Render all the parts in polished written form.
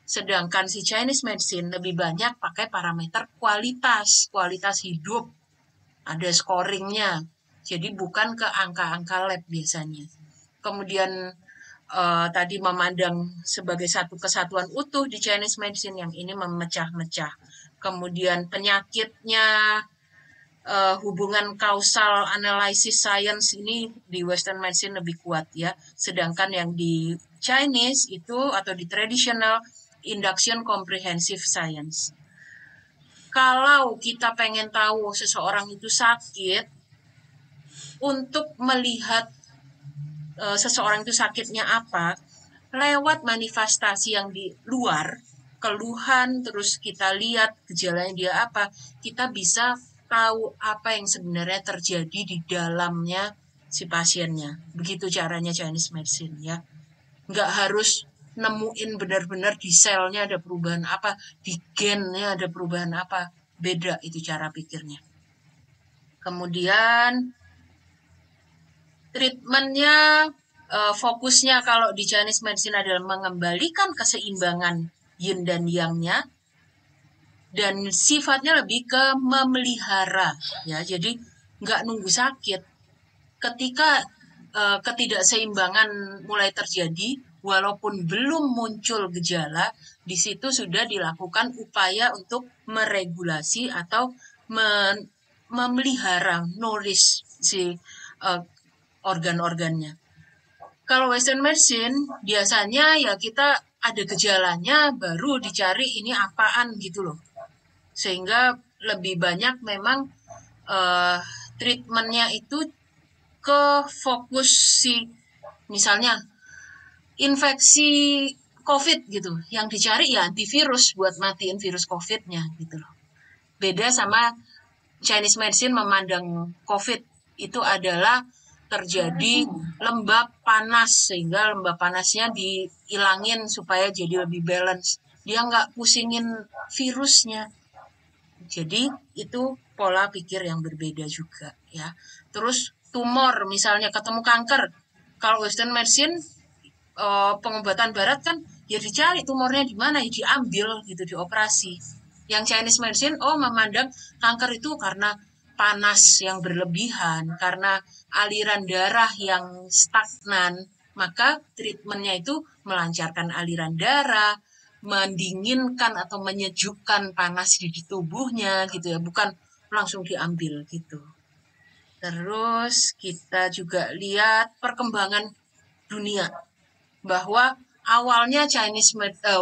Sedangkan si Chinese medicine lebih banyak pakai parameter kualitas hidup. Ada scoringnya. Jadi bukan ke angka-angka lab biasanya. Kemudian tadi memandang sebagai satu kesatuan utuh di Chinese medicine, yang ini memecah-mecah. Kemudian penyakitnya, hubungan kausal analisis science ini di Western medicine lebih kuat ya. Sedangkan yang di Chinese itu atau di traditional induction comprehensive science. Kalau kita pengen tahu seseorang itu sakit, untuk melihat seseorang itu sakitnya apa, lewat manifestasi yang di luar, keluhan, terus kita lihat gejalanya dia apa, kita bisa tahu apa yang sebenarnya terjadi di dalamnya si pasiennya. Begitu caranya Chinese medicine ya. Nggak harus nemuin benar-benar di selnya ada perubahan apa, di gennya ada perubahan apa. Beda itu cara pikirnya. Kemudian treatmentnya, fokusnya kalau di Chinese medicine adalah mengembalikan keseimbangan yin dan yang-nya, dan sifatnya lebih ke memelihara ya. Jadi nggak nunggu sakit. Ketika ketidakseimbangan mulai terjadi, walaupun belum muncul gejala, di situ sudah dilakukan upaya untuk meregulasi atau memelihara, nourish si organ-organnya. Kalau Western medicine biasanya ya kita ada gejalanya baru dicari ini apaan gitu loh. Sehingga lebih banyak memang treatmentnya itu ke fokus si misalnya infeksi COVID gitu. Yang dicari ya antivirus buat matiin virus COVID-nya gitu loh. Beda sama Chinese medicine memandang COVID itu adalah terjadi lembab panas, sehingga lembab panasnya dihilangin supaya jadi lebih balance. Dia nggak pusingin virusnya. Jadi itu pola pikir yang berbeda juga ya. Terus tumor misalnya ketemu kanker. Kalau Western medicine pengobatan barat kan ya dicari tumornya di mana, ya diambil gitu, dioperasi. Yang Chinese medicine memandang kanker itu karena panas yang berlebihan, karena aliran darah yang stagnan, maka treatmentnya itu melancarkan aliran darah, mendinginkan atau menyejukkan panas di tubuhnya gitu ya, bukan langsung diambil gitu. Terus kita juga lihat perkembangan dunia, bahwa awalnya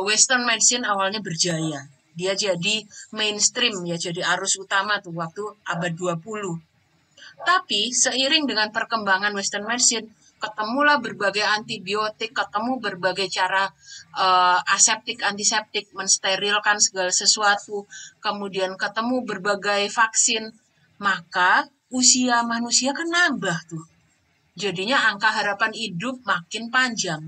Western medicine awalnya berjaya. Dia jadi mainstream ya, jadi arus utama tuh waktu abad 20. Tapi seiring dengan perkembangan Western medicine, ketemulah berbagai antibiotik, ketemu berbagai cara aseptik, antiseptik, mensterilkan segala sesuatu, kemudian ketemu berbagai vaksin, maka usia manusia kan nambah tuh. Jadinya angka harapan hidup makin panjang.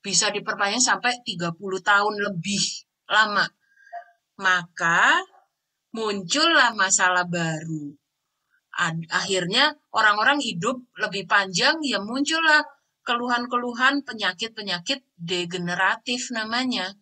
Bisa diperpanjang sampai 30 tahun lebih lama. Maka muncullah masalah baru. Akhirnya orang-orang hidup lebih panjang, ya muncullah keluhan-keluhan penyakit-penyakit degeneratif namanya.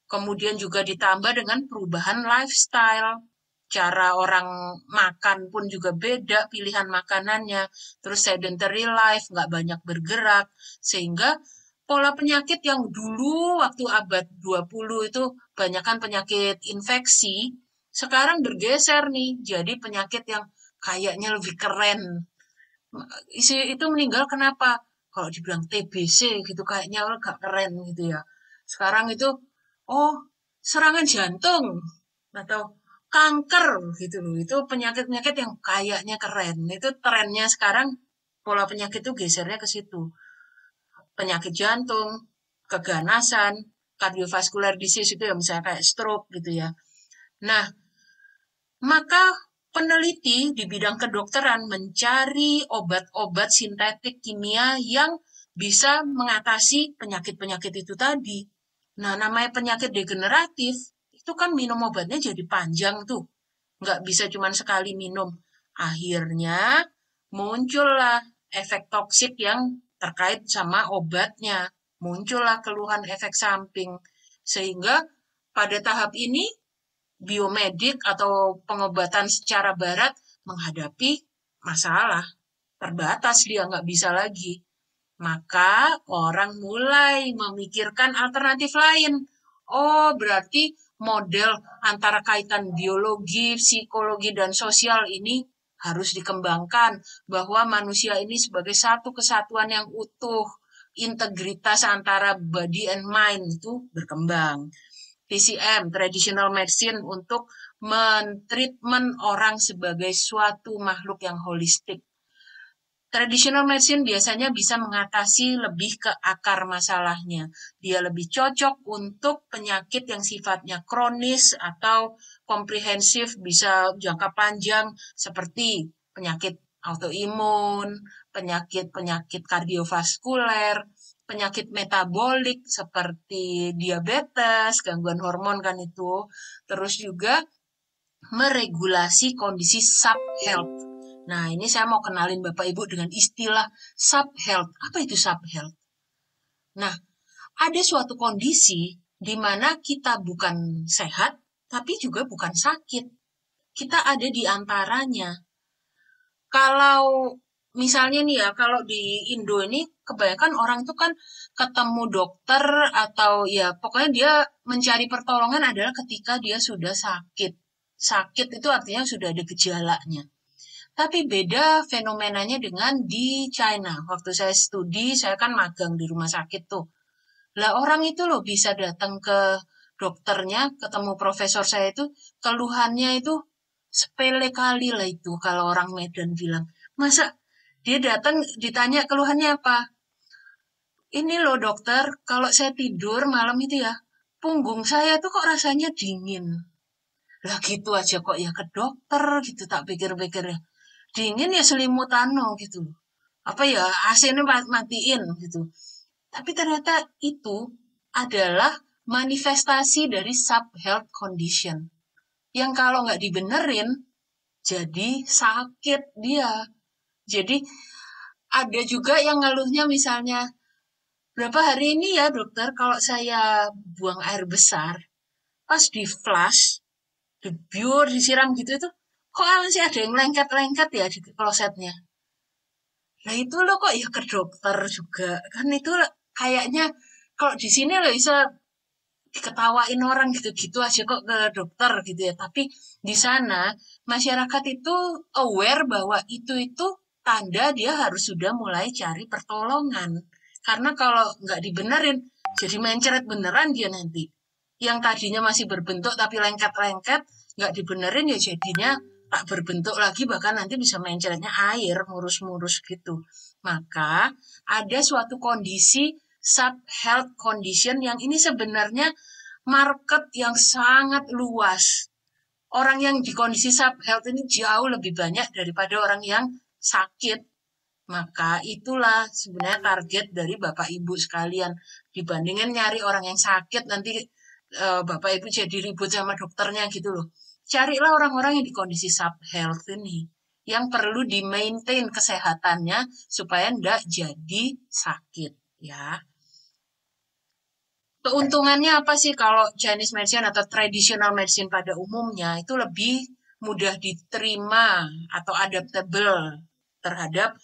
Kemudian juga ditambah dengan perubahan lifestyle. Cara orang makan pun juga beda, pilihan makanannya. Terus sedentary life, nggak banyak bergerak. Sehingga pola penyakit yang dulu waktu abad 20 itu banyakkan penyakit infeksi, sekarang bergeser nih, jadi penyakit yang kayaknya lebih keren. Itu meninggal kenapa? Kalau dibilang TBC gitu kayaknya gak keren gitu ya. Sekarang itu, serangan jantung atau kanker gitu loh. Itu penyakit-penyakit yang kayaknya keren. Itu trennya sekarang, pola penyakit itu gesernya ke situ. Penyakit jantung, keganasan, cardiovascular disease itu ya misalnya kayak stroke gitu ya. Nah, maka peneliti di bidang kedokteran mencari obat-obat sintetik kimia yang bisa mengatasi penyakit-penyakit itu tadi. Nah, namanya penyakit degeneratif, itu kan minum obatnya jadi panjang tuh. Nggak bisa cuma sekali minum. Akhirnya muncullah efek toksik yang terkait sama obatnya. muncullah keluhan efek samping. Sehingga pada tahap ini biomedik atau pengobatan secara barat menghadapi masalah. Terbatas, dia nggak bisa lagi. Maka orang mulai memikirkan alternatif lain. Oh, berarti model antara kaitan biologi, psikologi, dan sosial ini harus dikembangkan, bahwa manusia ini sebagai satu kesatuan yang utuh, integritas antara body and mind itu berkembang. TCM, Traditional Medicine, untuk mentreatment orang sebagai suatu makhluk yang holistik. Traditional medicine biasanya bisa mengatasi lebih ke akar masalahnya. Dia lebih cocok untuk penyakit yang sifatnya kronis atau komprehensif, bisa jangka panjang, seperti penyakit autoimun, penyakit kardiovaskuler, penyakit metabolik seperti diabetes, gangguan hormon kan itu. Terus juga meregulasi kondisi sub-health. Nah, ini saya mau kenalin Bapak Ibu dengan istilah sub-health. Apa itu sub-health? Nah, ada suatu kondisi di mana kita bukan sehat, tapi juga bukan sakit. Kita ada di antaranya. Kalau misalnya nih ya, kalau di Indo ini kebanyakan orang itu kan ketemu dokter atau ya pokoknya dia mencari pertolongan adalah ketika dia sudah sakit. Sakit itu artinya sudah ada gejalanya. Tapi beda fenomenanya dengan di China. Waktu saya studi, saya kan magang di rumah sakit tuh. Lah orang itu loh bisa datang ke dokternya, ketemu profesor saya itu, keluhannya itu sepele kali lah itu kalau orang Medan bilang. Masa dia datang ditanya keluhannya apa? Ini loh dokter, kalau saya tidur malam itu ya, punggung saya tuh kok rasanya dingin. Lah gitu aja kok ya ke dokter gitu, tak pikir-pikir ya. Dingin ya selimutan gitu. Apa ya AC-nya matiin gitu. Tapi ternyata itu adalah manifestasi dari sub-health condition. Yang kalau nggak dibenerin, jadi sakit dia. Jadi ada juga yang ngeluhnya misalnya, berapa hari ini ya dokter, kalau saya buang air besar, pas di flush, dibiur, disiram gitu itu, kok masih ada yang lengket-lengket ya di klosetnya. Nah itu lo kok ya ke dokter juga. Kan itu kayaknya kalau di sini lo bisa diketawain orang gitu-gitu aja kok ke dokter gitu ya. Tapi di sana masyarakat itu aware bahwa itu tanda dia harus sudah mulai cari pertolongan. Karena kalau nggak dibenerin, jadi mencret beneran dia nanti. Yang tadinya masih berbentuk tapi lengket-lengket, nggak dibenerin ya jadinya tak berbentuk lagi, bahkan nanti bisa mencretnya air, murus-murus gitu. Maka ada suatu kondisi sub-health condition yang ini sebenarnya market yang sangat luas. Orang yang di kondisi sub-health ini jauh lebih banyak daripada orang yang sakit. Maka itulah sebenarnya target dari Bapak Ibu sekalian. Dibandingin nyari orang yang sakit, nanti Bapak Ibu jadi ribut sama dokternya gitu loh. Carilah orang-orang yang di kondisi sub-health ini. Yang perlu di-maintain kesehatannya supaya enggak jadi sakit. Ya. Keuntungannya apa sih kalau Chinese medicine atau traditional medicine pada umumnya itu lebih mudah diterima atau adaptable terhadap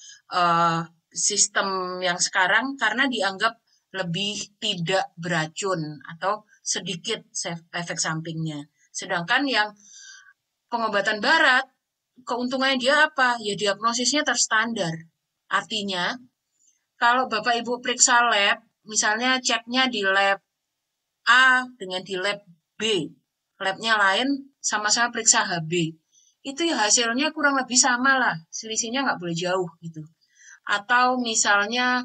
sistem yang sekarang karena dianggap lebih tidak beracun atau sedikit efek sampingnya. Sedangkan yang pengobatan barat, keuntungannya dia apa? Ya diagnosisnya terstandar. Artinya, kalau Bapak Ibu periksa lab, misalnya ceknya di lab A dengan di lab B, labnya lain, sama-sama periksa HB. Itu ya hasilnya kurang lebih sama lah, selisihnya nggak boleh jauh gitu. Atau misalnya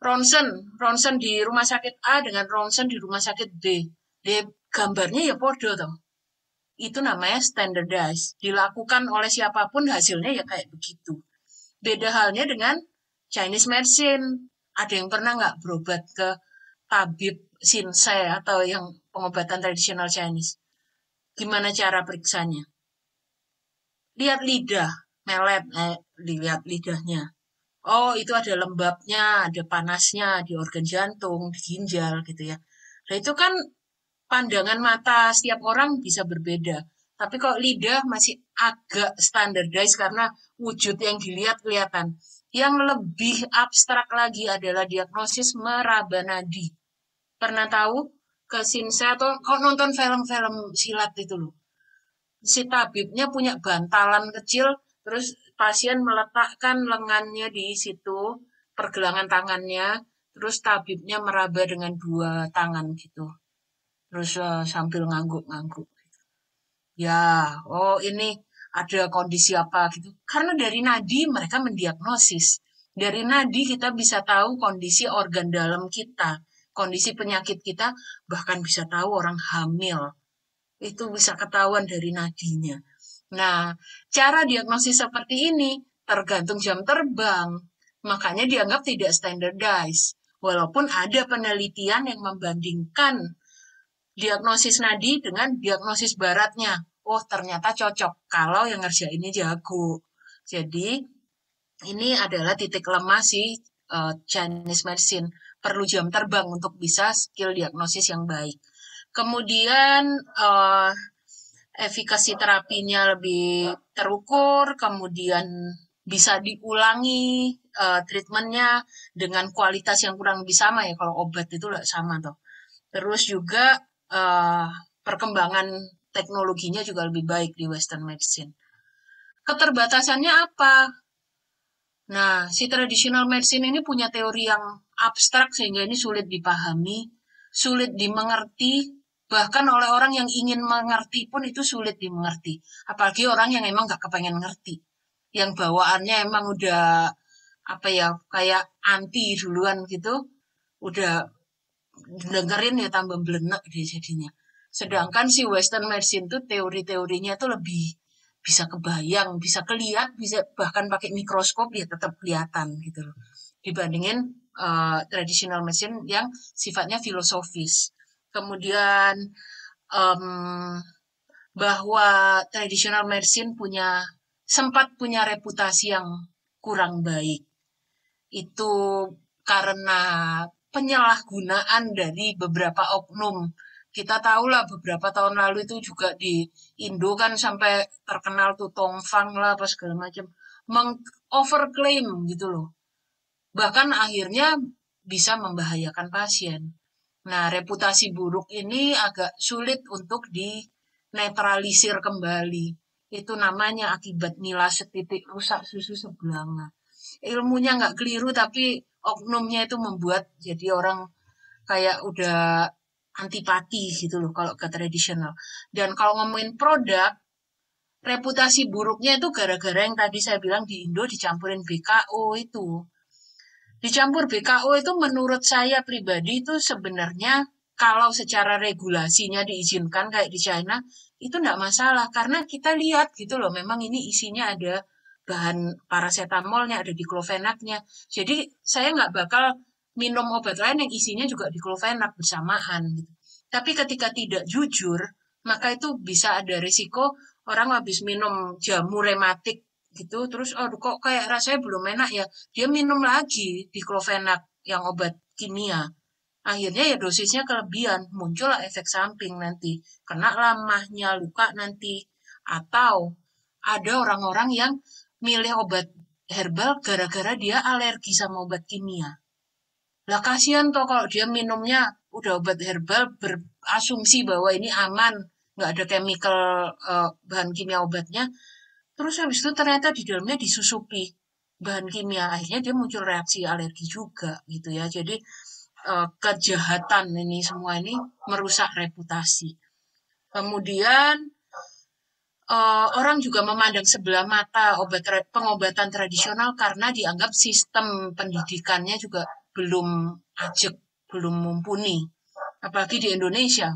ronsen di rumah sakit A dengan ronsen di rumah sakit B. Gambarnya ya podo toh. Itu namanya standardized. Dilakukan oleh siapapun hasilnya ya kayak begitu. Beda halnya dengan Chinese medicine. Ada yang pernah nggak berobat ke tabib Shinsei atau yang pengobatan tradisional Chinese? Gimana cara periksanya? Lihat lidah, melet, lihat lidahnya. Oh, itu ada lembabnya, ada panasnya di organ jantung, di ginjal gitu ya. Nah, itu kan pandangan mata setiap orang bisa berbeda. Tapi kalau lidah masih agak standardized karena wujud yang dilihat kelihatan. Yang lebih abstrak lagi adalah diagnosis meraba nadi. Pernah tahu ke Sinsa atau kau nonton film-film silat itu loh. Si tabibnya punya bantalan kecil, terus pasien meletakkan lengannya di situ, pergelangan tangannya, terus tabibnya meraba dengan dua tangan gitu. Terus sambil ngangguk-ngangguk. Ya, oh ini ada kondisi apa gitu. Karena dari nadi mereka mendiagnosis. Dari nadi kita bisa tahu kondisi organ dalam kita, kondisi penyakit kita, bahkan bisa tahu orang hamil. Itu bisa ketahuan dari nadinya. Nah, cara diagnosis seperti ini tergantung jam terbang. Makanya dianggap tidak standardized. Walaupun ada penelitian yang membandingkan diagnosis nadi dengan diagnosis baratnya. Oh, ternyata cocok kalau yang ngerjainnya jago. Jadi, ini adalah titik lemah si Chinese medicine. Perlu jam terbang untuk bisa skill diagnosis yang baik. Kemudian, efikasi terapinya lebih terukur, kemudian bisa diulangi treatmentnya dengan kualitas yang kurang lebih sama ya. Kalau obat itu nggak sama tuh. Terus juga uh, perkembangan teknologinya juga lebih baik di Western medicine. Keterbatasannya apa? Nah, si traditional medicine ini punya teori yang abstrak sehingga ini sulit dipahami, sulit dimengerti, bahkan oleh orang yang ingin mengerti pun itu sulit dimengerti. Apalagi orang yang emang gak kepengen ngerti. Yang bawaannya emang udah apa ya, kayak anti duluan gitu, udah dengerin ya tambah belenek deh jadinya. Sedangkan si Western medicine tuh teori-teorinya tuh lebih bisa kebayang, bisa kelihat, bisa bahkan pakai mikroskop ya tetap kelihatan gitu loh. Dibandingin traditional medicine yang sifatnya filosofis. Kemudian um, bahwa traditional medicine sempat punya reputasi yang kurang baik. Itu karena penyalahgunaan dari beberapa oknum. Kita tahulah beberapa tahun lalu itu juga di Indo kan sampai terkenal tuh tongfang lah apa segala macam overclaim gitu loh. Bahkan akhirnya bisa membahayakan pasien. Nah, reputasi buruk ini agak sulit untuk dinetralisir kembali. Itu namanya akibat nila setitik rusak susu sebelanga. Ilmunya nggak keliru tapi oknumnya itu membuat jadi orang kayak udah antipati gitu loh kalau ke tradisional. Dan kalau ngomongin produk, reputasi buruknya itu gara-gara yang tadi saya bilang di Indo dicampurin BKO itu. Dicampur BKO itu menurut saya pribadi itu sebenarnya kalau secara regulasinya diizinkan kayak di China, itu enggak masalah. Karena kita lihat gitu loh, memang ini isinya ada bahan paracetamolnya, ada diclofenacnya. Jadi saya nggak bakal minum obat lain yang isinya juga diclofenac bersamaan. Gitu. Tapi ketika tidak jujur, maka itu bisa ada risiko orang habis minum jamu rematik gitu, terus oh kok kayak rasanya belum enak ya, dia minum lagi diclofenac yang obat kimia. Akhirnya ya dosisnya kelebihan, muncul efek samping nanti, kena lamahnya, luka nanti. Atau ada orang-orang yang milih obat herbal gara-gara dia alergi sama obat kimia. Lah kasihan toh kalau dia minumnya udah obat herbal berasumsi bahwa ini aman, nggak ada chemical bahan kimia obatnya. Terus habis itu ternyata di dalamnya disusupi bahan kimia. Akhirnya dia muncul reaksi alergi juga gitu ya. Jadi kejahatan ini semua ini merusak reputasi. Kemudian orang juga memandang sebelah mata pengobatan tradisional karena dianggap sistem pendidikannya juga belum ajak, belum mumpuni. Apalagi di Indonesia,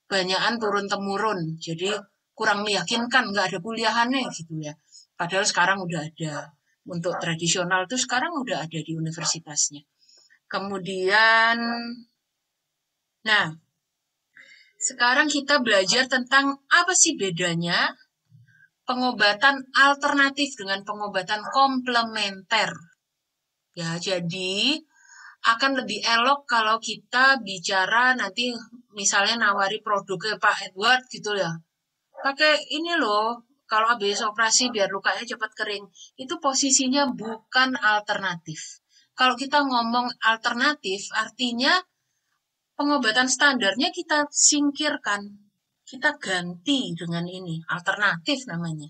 banyakan turun-temurun. Jadi kurang meyakinkan, nggak ada kuliahannya gitu ya. Padahal sekarang udah ada. Untuk tradisional itu sekarang udah ada di universitasnya. Kemudian, nah, sekarang kita belajar tentang apa sih bedanya pengobatan alternatif dengan pengobatan komplementer. Ya, jadi akan lebih elok kalau kita bicara nanti misalnya nawari produknya Pak Edward gitu ya. Pakai ini loh, kalau habis operasi biar lukanya cepat kering. Itu posisinya bukan alternatif. Kalau kita ngomong alternatif, artinya pengobatan standarnya kita singkirkan. Kita ganti dengan ini, alternatif namanya.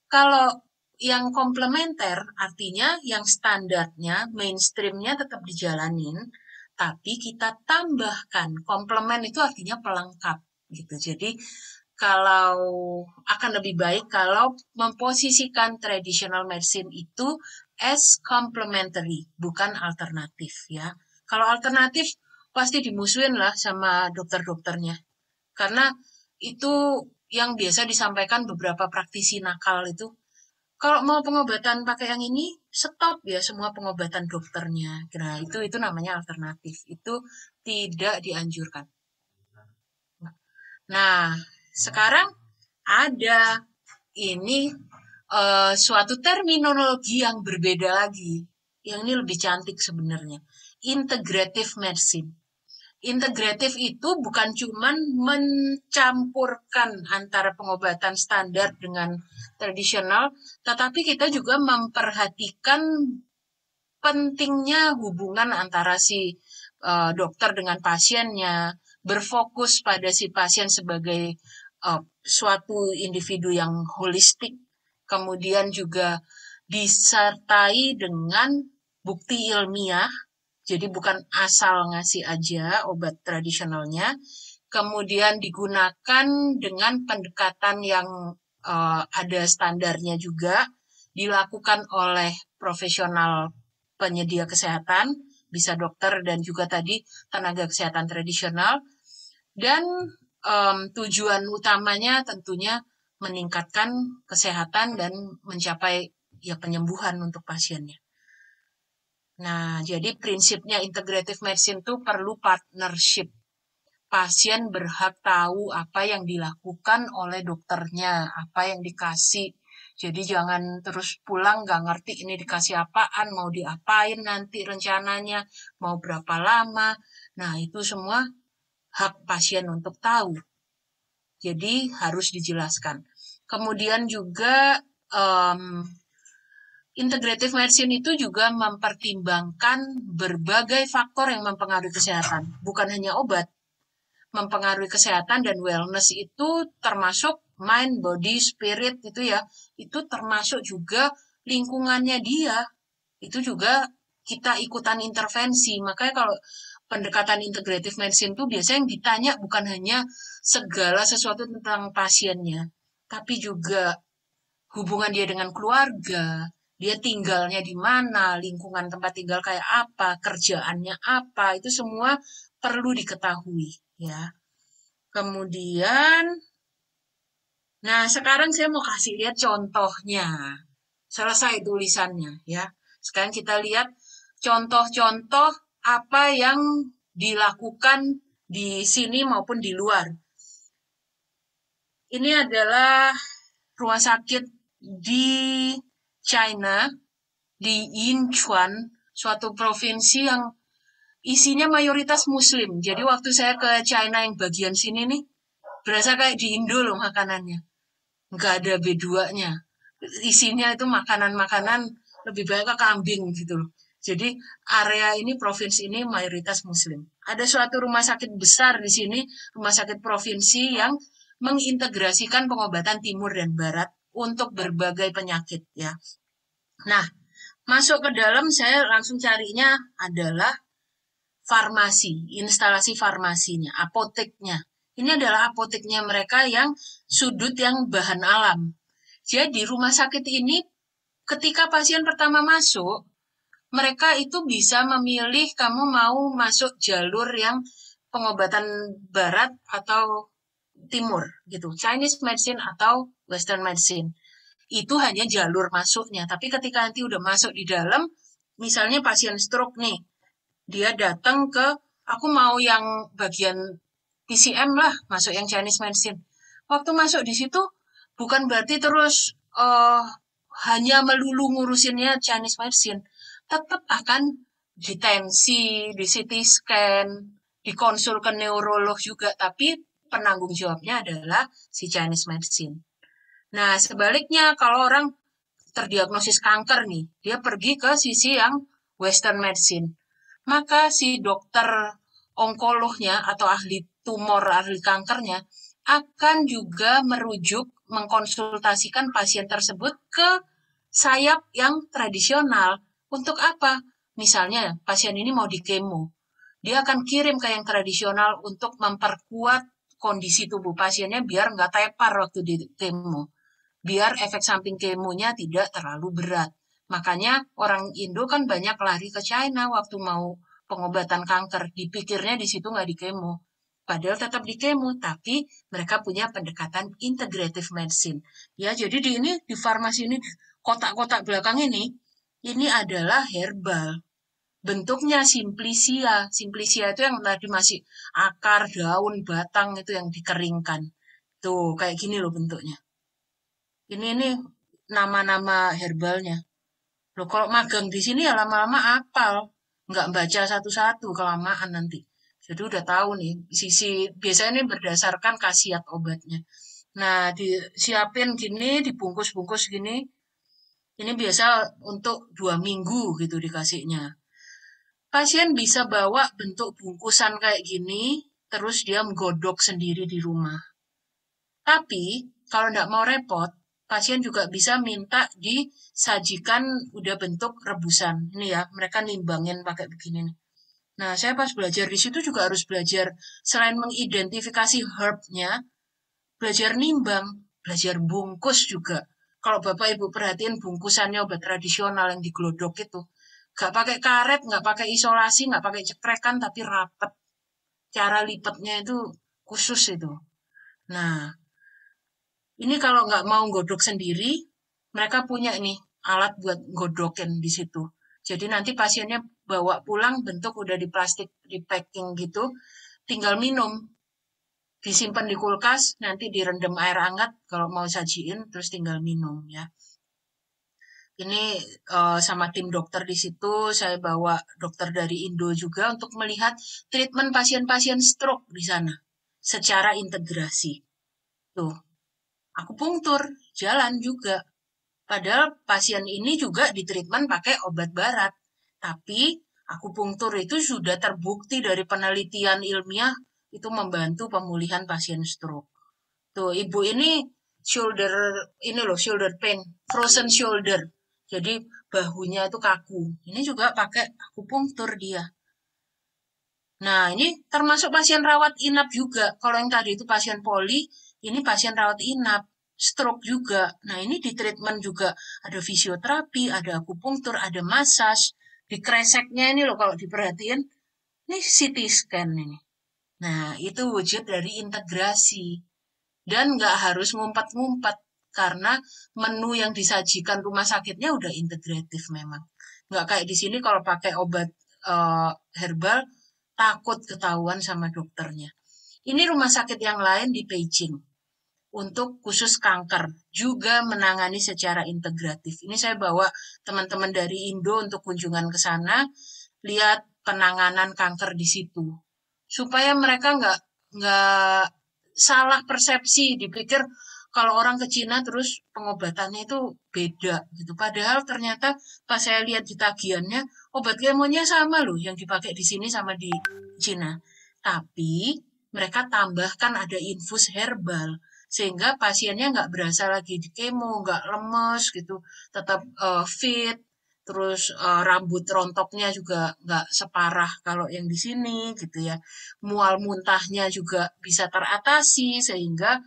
Kalau yang komplementer artinya yang standarnya, mainstreamnya tetap dijalanin, tapi kita tambahkan. Komplement itu artinya pelengkap gitu. Jadi kalau akan lebih baik kalau memposisikan traditional medicine itu as complementary, bukan alternatif ya. Kalau alternatif pasti dimusuhin lah sama dokter-dokternya. Karena itu yang biasa disampaikan beberapa praktisi nakal itu. Kalau mau pengobatan pakai yang ini, stop ya semua pengobatan dokternya. Nah, itu namanya alternatif. Itu tidak dianjurkan. Nah, sekarang ada ini suatu terminologi yang berbeda lagi. Yang ini lebih cantik sebenarnya. Integrative medicine. Integratif itu bukan cuman mencampurkan antara pengobatan standar dengan tradisional, tetapi kita juga memperhatikan pentingnya hubungan antara si dokter dengan pasiennya, berfokus pada si pasien sebagai suatu individu yang holistik, kemudian juga disertai dengan bukti ilmiah. Jadi bukan asal ngasih aja obat tradisionalnya, kemudian digunakan dengan pendekatan yang ada standarnya juga, dilakukan oleh profesional penyedia kesehatan, bisa dokter dan juga tadi tenaga kesehatan tradisional, dan tujuan utamanya tentunya meningkatkan kesehatan dan mencapai ya penyembuhan untuk pasiennya. Nah, jadi prinsipnya integrative medicine itu perlu partnership. Pasien berhak tahu apa yang dilakukan oleh dokternya, apa yang dikasih. Jadi jangan terus pulang nggak ngerti ini dikasih apaan, mau diapain nanti rencananya, mau berapa lama. Nah, itu semua hak pasien untuk tahu. Jadi harus dijelaskan. Kemudian juga integrative medicine itu juga mempertimbangkan berbagai faktor yang mempengaruhi kesehatan, bukan hanya obat. Mempengaruhi kesehatan dan wellness itu termasuk mind, body, spirit itu ya, itu termasuk juga lingkungannya dia. Itu juga kita ikutan intervensi. Makanya kalau pendekatan integrative medicine itu biasanya yang ditanya bukan hanya segala sesuatu tentang pasiennya, tapi juga hubungan dia dengan keluarga, dia tinggalnya di mana, lingkungan tempat tinggal kayak apa, kerjaannya apa, itu semua perlu diketahui ya. Kemudian, nah sekarang saya mau kasih lihat contohnya. Selesai tulisannya ya. Sekarang kita lihat contoh-contoh apa yang dilakukan di sini maupun di luar. Ini adalah rumah sakit di China, di Yinchuan, suatu provinsi yang isinya mayoritas muslim. Jadi waktu saya ke China yang bagian sini nih, berasa kayak di Indo loh makanannya. Nggak ada B2-nya. Isinya itu makanan-makanan lebih banyak ke kambing gitu loh. Jadi area ini, provinsi ini mayoritas muslim. Ada suatu rumah sakit besar di sini, rumah sakit provinsi yang mengintegrasikan pengobatan timur dan barat untuk berbagai penyakit ya. Nah, masuk ke dalam saya langsung carinya adalah farmasi, instalasi farmasinya, apoteknya. Ini adalah apoteknya mereka yang sudut yang bahan alam. Jadi rumah sakit ini ketika pasien pertama masuk, mereka itu bisa memilih kamu mau masuk jalur yang pengobatan barat atau timur gitu, Chinese medicine atau Western medicine. Itu hanya jalur masuknya. Tapi ketika nanti udah masuk di dalam, misalnya pasien stroke nih, dia datang ke, aku mau yang bagian PCM lah, masuk yang Chinese medicine. Waktu masuk di situ, bukan berarti terus hanya melulu ngurusinnya Chinese medicine. tetap akan ditensi, di CT scan, dikonsul ke neurolog juga, tapi penanggung jawabnya adalah si Chinese medicine. Nah, sebaliknya kalau orang terdiagnosis kanker nih, dia pergi ke sisi yang Western medicine. Maka si dokter onkolognya atau ahli tumor, ahli kankernya akan juga merujuk, mengkonsultasikan pasien tersebut ke sayap yang tradisional. Untuk apa? Misalnya pasien ini mau di kemo, dia akan kirim ke yang tradisional untuk memperkuat kondisi tubuh pasiennya biar nggak tepar waktu di kemo, biar efek samping kemonya tidak terlalu berat. Makanya orang Indo kan banyak lari ke China waktu mau pengobatan kanker. Dipikirnya di situ nggak di kemo. Padahal tetap di kemo, tapi mereka punya pendekatan integrative medicine. Ya, jadi di farmasi ini, kotak-kotak belakang ini adalah herbal. Bentuknya simplicia. Simplicia itu yang tadi masih akar, daun, batang itu yang dikeringkan. Tuh, kayak gini loh bentuknya. Ini nama-nama herbalnya. Loh, kalau magang di sini ya lama-lama apal. Nggak baca satu-satu, kelamaan nanti. Jadi udah tahu nih, sisi biasanya ini berdasarkan khasiat obatnya. Nah, disiapin gini, dibungkus-bungkus gini. Ini biasa untuk 2 minggu gitu dikasihnya. Pasien bisa bawa bentuk bungkusan kayak gini, terus dia menggodok sendiri di rumah. Tapi, kalau nggak mau repot, pasien juga bisa minta disajikan udah bentuk rebusan. Ini ya, mereka nimbangin pakai begini nih. Nah, saya pas belajar di situ juga harus belajar, selain mengidentifikasi herb-nya, belajar nimbang, belajar bungkus juga. Kalau Bapak Ibu perhatiin bungkusannya obat tradisional yang diglodok itu, nggak pakai karet, nggak pakai isolasi, nggak pakai cekrekan, tapi rapet. Cara lipatnya itu khusus itu. Nah, ini kalau nggak mau godok sendiri, mereka punya nih alat buat godokin di situ. Jadi nanti pasiennya bawa pulang bentuk udah di plastik, di packing gitu, tinggal minum. Disimpan di kulkas, nanti direndam air hangat kalau mau sajiin, terus tinggal minum ya. Ini sama tim dokter di situ, saya bawa dokter dari Indo juga untuk melihat treatment pasien-pasien stroke di sana secara integrasi. Tuh, akupunktur jalan juga. Padahal pasien ini juga di treatment pakai obat barat. Tapi akupunktur itu sudah terbukti dari penelitian ilmiah itu membantu pemulihan pasien stroke. Tuh, ibu ini shoulder ini loh, shoulder pain, frozen shoulder. Jadi bahunya itu kaku. Ini juga pakai akupunktur dia. Nah, ini termasuk pasien rawat inap juga. Kalau yang tadi itu pasien poli, ini pasien rawat inap, stroke juga. Nah, ini di treatment juga ada fisioterapi, ada akupunktur, ada massage. Di kreseknya ini loh kalau diperhatiin, ini CT scan ini. Nah, itu wujud dari integrasi. Dan nggak harus ngumpat-ngumpat, karena menu yang disajikan rumah sakitnya udah integratif memang. Nggak kayak di sini kalau pakai obat herbal, takut ketahuan sama dokternya. Ini rumah sakit yang lain di Beijing untuk khusus kanker juga menangani secara integratif. Ini saya bawa teman-teman dari Indo untuk kunjungan ke sana, lihat penanganan kanker di situ, supaya mereka nggak salah persepsi, dipikir kalau orang ke Cina terus pengobatannya itu beda gitu. Padahal ternyata pas saya lihat di tagihannya obat kemonya sama loh yang dipakai di sini sama di Cina. Tapi mereka tambahkan ada infus herbal sehingga pasiennya nggak berasa lagi di kemo, nggak lemes gitu, tetap fit. Terus rambut rontoknya juga nggak separah kalau yang di sini gitu ya. Mual muntahnya juga bisa teratasi sehingga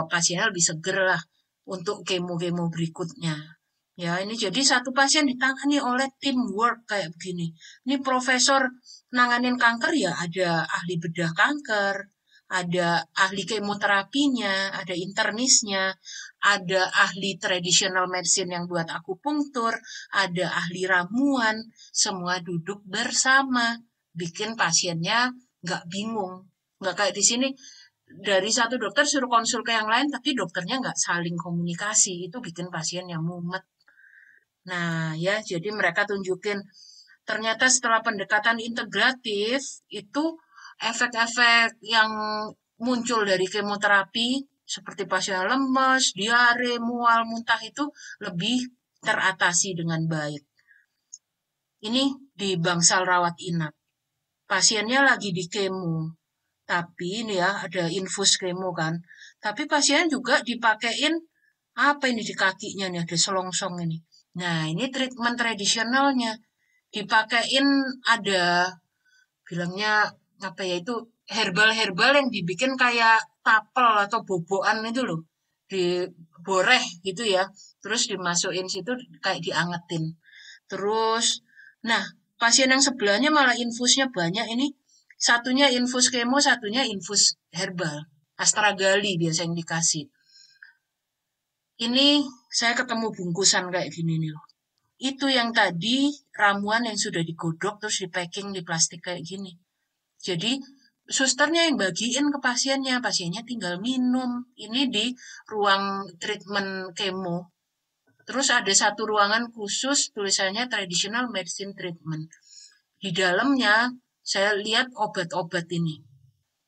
pasiennya lebih seger lah untuk kemo-kemo berikutnya. Ya, ini jadi satu pasien ditangani oleh teamwork kayak begini. Ini profesor nanganin kanker ya ada ahli bedah kanker, ada ahli kemoterapinya, ada internisnya, ada ahli traditional medicine yang buat akupunktur, ada ahli ramuan, semua duduk bersama, bikin pasiennya nggak bingung. Nggak kayak di sini, dari satu dokter suruh konsul ke yang lain, tapi dokternya nggak saling komunikasi, itu bikin pasiennya mumet. Nah, ya, jadi mereka tunjukin ternyata setelah pendekatan integratif itu efek-efek yang muncul dari kemoterapi seperti pasien lemes, diare, mual, muntah itu lebih teratasi dengan baik. Ini di bangsal rawat inap. Pasiennya lagi di kemo. Tapi ini ya ada infus kemo kan. Tapi pasien juga dipakein apa ini di kakinya nih ada selongsong ini. Nah, ini treatment tradisionalnya. Dipakein ada bilangnya apa ya itu herbal-herbal yang dibikin kayak tapel atau boboan itu loh. Diboreh gitu ya. Terus dimasukin situ kayak diangetin. Terus nah, pasien yang sebelahnya malah infusnya banyak ini. Satunya infus kemo, satunya infus herbal. Astragali biasa yang dikasih. Ini saya ketemu bungkusan kayak gini nih loh. Itu yang tadi ramuan yang sudah digodok terus di packing di plastik kayak gini. Jadi susternya yang bagiin ke pasiennya, pasiennya tinggal minum. Ini di ruang treatment kemo. Terus ada satu ruangan khusus tulisannya traditional medicine treatment. Di dalamnya saya lihat obat-obat ini.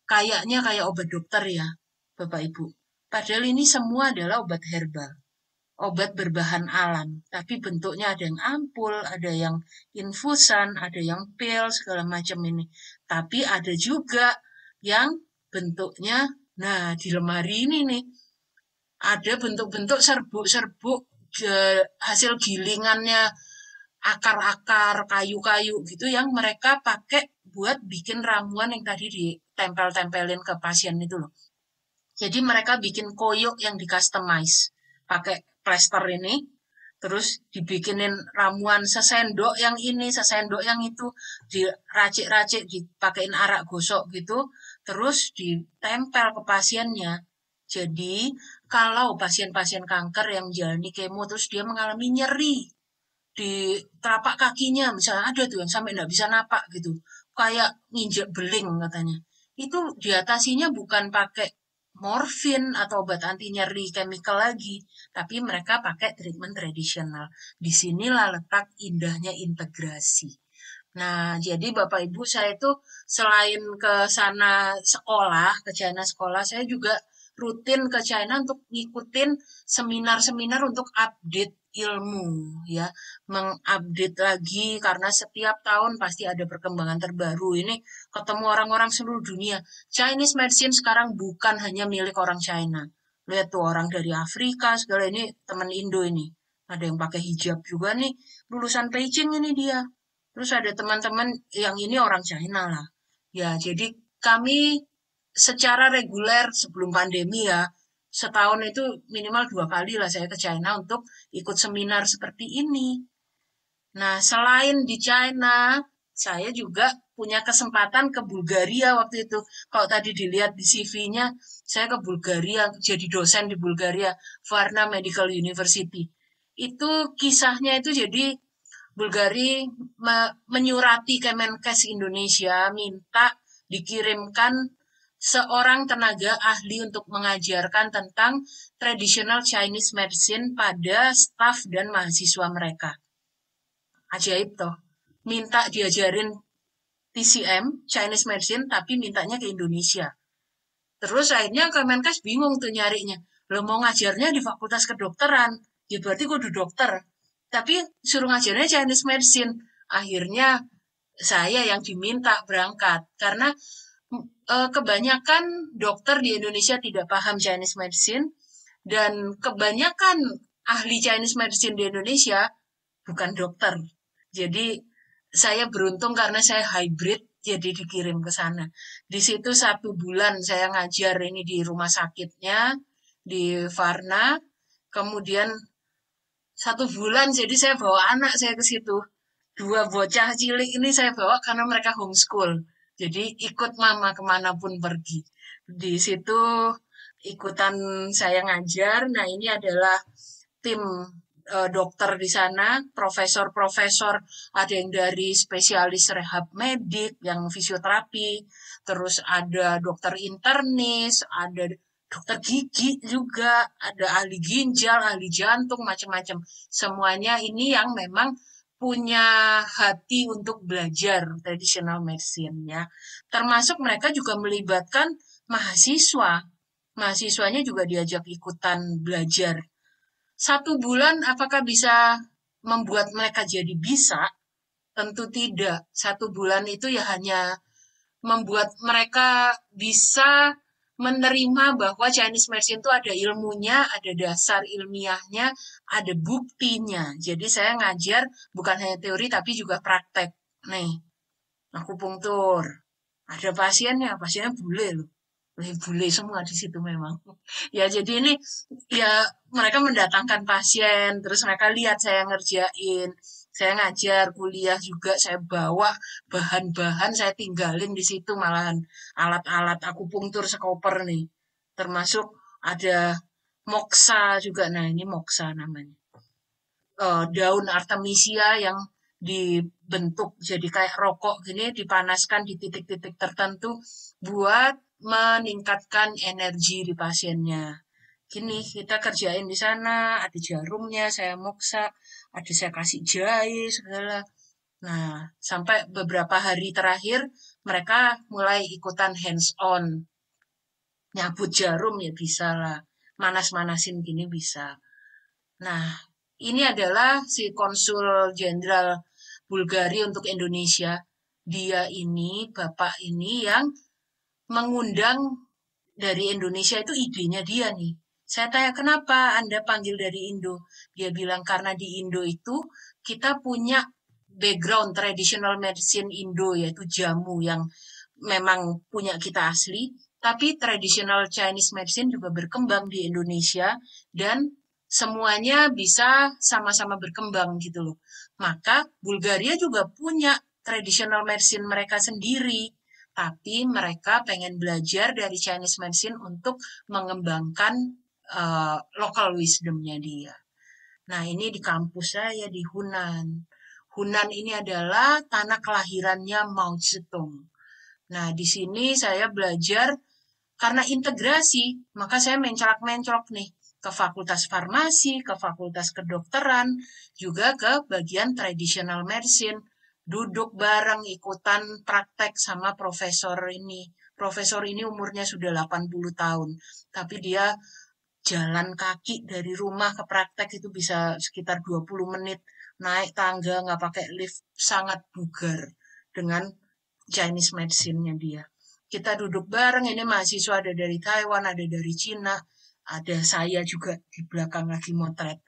Kayaknya kayak obat dokter ya, Bapak Ibu. Padahal ini semua adalah obat herbal. Obat berbahan alam, tapi bentuknya ada yang ampul, ada yang infusan, ada yang pil, segala macam ini. Tapi ada juga yang bentuknya, nah di lemari ini nih, ada bentuk-bentuk serbuk-serbuk hasil gilingannya akar-akar kayu-kayu gitu yang mereka pakai buat bikin ramuan yang tadi ditempel-tempelin ke pasien itu loh. Jadi mereka bikin koyok yang di customize pakai plester ini, terus dibikinin ramuan sesendok yang ini, sesendok yang itu, diracik-racik, dipakein arak gosok gitu, terus ditempel ke pasiennya. Jadi kalau pasien-pasien kanker yang menjalani kemo terus dia mengalami nyeri di telapak kakinya, misalnya ada tuh yang sampai nggak bisa napak gitu, kayak nginjek beling katanya. Itu diatasinya bukan pakai morfin atau obat anti nyeri chemical lagi, tapi mereka pakai treatment tradisional. Disinilah letak indahnya integrasi. Nah, jadi Bapak Ibu saya itu selain ke sana sekolah, ke China sekolah, saya juga rutin ke China untuk ngikutin seminar-seminar untuk update ilmu ya, mengupdate lagi karena setiap tahun pasti ada perkembangan terbaru. Ini ketemu orang-orang seluruh dunia. Chinese medicine sekarang bukan hanya milik orang China. Lihat tuh orang dari Afrika segala ini teman Indo ini. Ada yang pakai hijab juga nih, lulusan Beijing ini dia. Terus ada teman-teman yang ini orang China lah. Ya, jadi kami secara reguler sebelum pandemi ya, setahun itu minimal 2 kali lah saya ke China untuk ikut seminar seperti ini. Nah, selain di China, saya juga punya kesempatan ke Bulgaria waktu itu. Kalau tadi dilihat di CV-nya, saya ke Bulgaria, jadi dosen di Bulgaria, Varna Medical University. Itu kisahnya itu jadi Bulgaria menyurati Kemenkes Indonesia minta dikirimkan seorang tenaga ahli untuk mengajarkan tentang traditional Chinese medicine pada staf dan mahasiswa mereka. Ajaib toh. Minta diajarin TCM, Chinese medicine, tapi mintanya ke Indonesia. Terus akhirnya Kemenkes bingung tuh nyarinya. Lo mau ngajarnya di fakultas kedokteran, ya berarti kudu dokter. Tapi suruh ngajarnya Chinese medicine. Akhirnya saya yang diminta berangkat. Karena kebanyakan dokter di Indonesia tidak paham Chinese medicine. Dan kebanyakan ahli Chinese medicine di Indonesia bukan dokter. Jadi saya beruntung karena saya hybrid, jadi dikirim ke sana. Di situ 1 bulan saya ngajar ini di rumah sakitnya, di Varna. Kemudian 1 bulan, jadi saya bawa anak saya ke situ. 2 bocah cilik ini saya bawa karena mereka homeschool. Jadi ikut mama kemanapun pergi. Di situ ikutan saya ngajar. Nah ini adalah tim dokter di sana, profesor-profesor, ada yang dari spesialis rehab medik, yang fisioterapi, terus ada dokter internis, ada dokter gigi juga, ada ahli ginjal, ahli jantung, macam-macam. Semuanya ini yang memang punya hati untuk belajar traditional medicine ya. Termasuk mereka juga melibatkan mahasiswa. Mahasiswanya juga diajak ikutan belajar. 1 bulan apakah bisa membuat mereka jadi bisa? Tentu tidak. 1 bulan itu ya hanya membuat mereka bisa menerima bahwa Chinese medicine itu ada ilmunya, ada dasar ilmiahnya, ada buktinya. Jadi saya ngajar bukan hanya teori tapi juga praktek. Nih, akupunktur. Ada pasiennya bule loh. Bule semua di situ memang. Ya jadi ini ya mereka mendatangkan pasien, terus mereka lihat saya ngerjain. Saya ngajar, kuliah juga, saya bawa bahan-bahan, saya tinggalin di situ malahan alat-alat akupunktur sekoper nih. Termasuk ada moksa juga. Nah, ini moksa namanya. Daun artemisia yang dibentuk jadi kayak rokok gini, dipanaskan di titik-titik tertentu buat meningkatkan energi di pasiennya. Gini, kita kerjain di sana, ada jarumnya, saya moksa, ada saya kasih jahe, segala. Nah, sampai beberapa hari terakhir, mereka mulai ikutan hands-on. Nyabut jarum ya bisa lah. Manas-manasin gini bisa. Nah, ini adalah si konsul jenderal Bulgaria untuk Indonesia. Dia ini, bapak ini yang mengundang dari Indonesia itu idenya dia nih. Saya tanya, kenapa Anda panggil dari Indo? Dia bilang, karena di Indo itu kita punya background traditional medicine Indo, yaitu jamu yang memang punya kita asli, tapi traditional Chinese medicine juga berkembang di Indonesia dan semuanya bisa sama-sama berkembang gitu loh. Maka Bulgaria juga punya traditional medicine mereka sendiri, tapi mereka pengen belajar dari Chinese medicine untuk mengembangkan local wisdomnya dia. Nah, ini di kampus saya di Hunan. Hunan ini adalah tanah kelahirannya Mao Zedong. Nah, di sini saya belajar karena integrasi, maka saya mencolok-mencolok nih ke fakultas farmasi, ke fakultas kedokteran, juga ke bagian traditional medicine. Duduk bareng ikutan praktek sama profesor ini. Profesor ini umurnya sudah 80 tahun, tapi dia jalan kaki dari rumah ke praktek itu bisa sekitar 20 menit. Naik tangga, nggak pakai lift, sangat bugar dengan Chinese medicine-nya dia. Kita duduk bareng, ini mahasiswa ada dari Taiwan, ada dari Cina, ada saya juga di belakang lagi motret.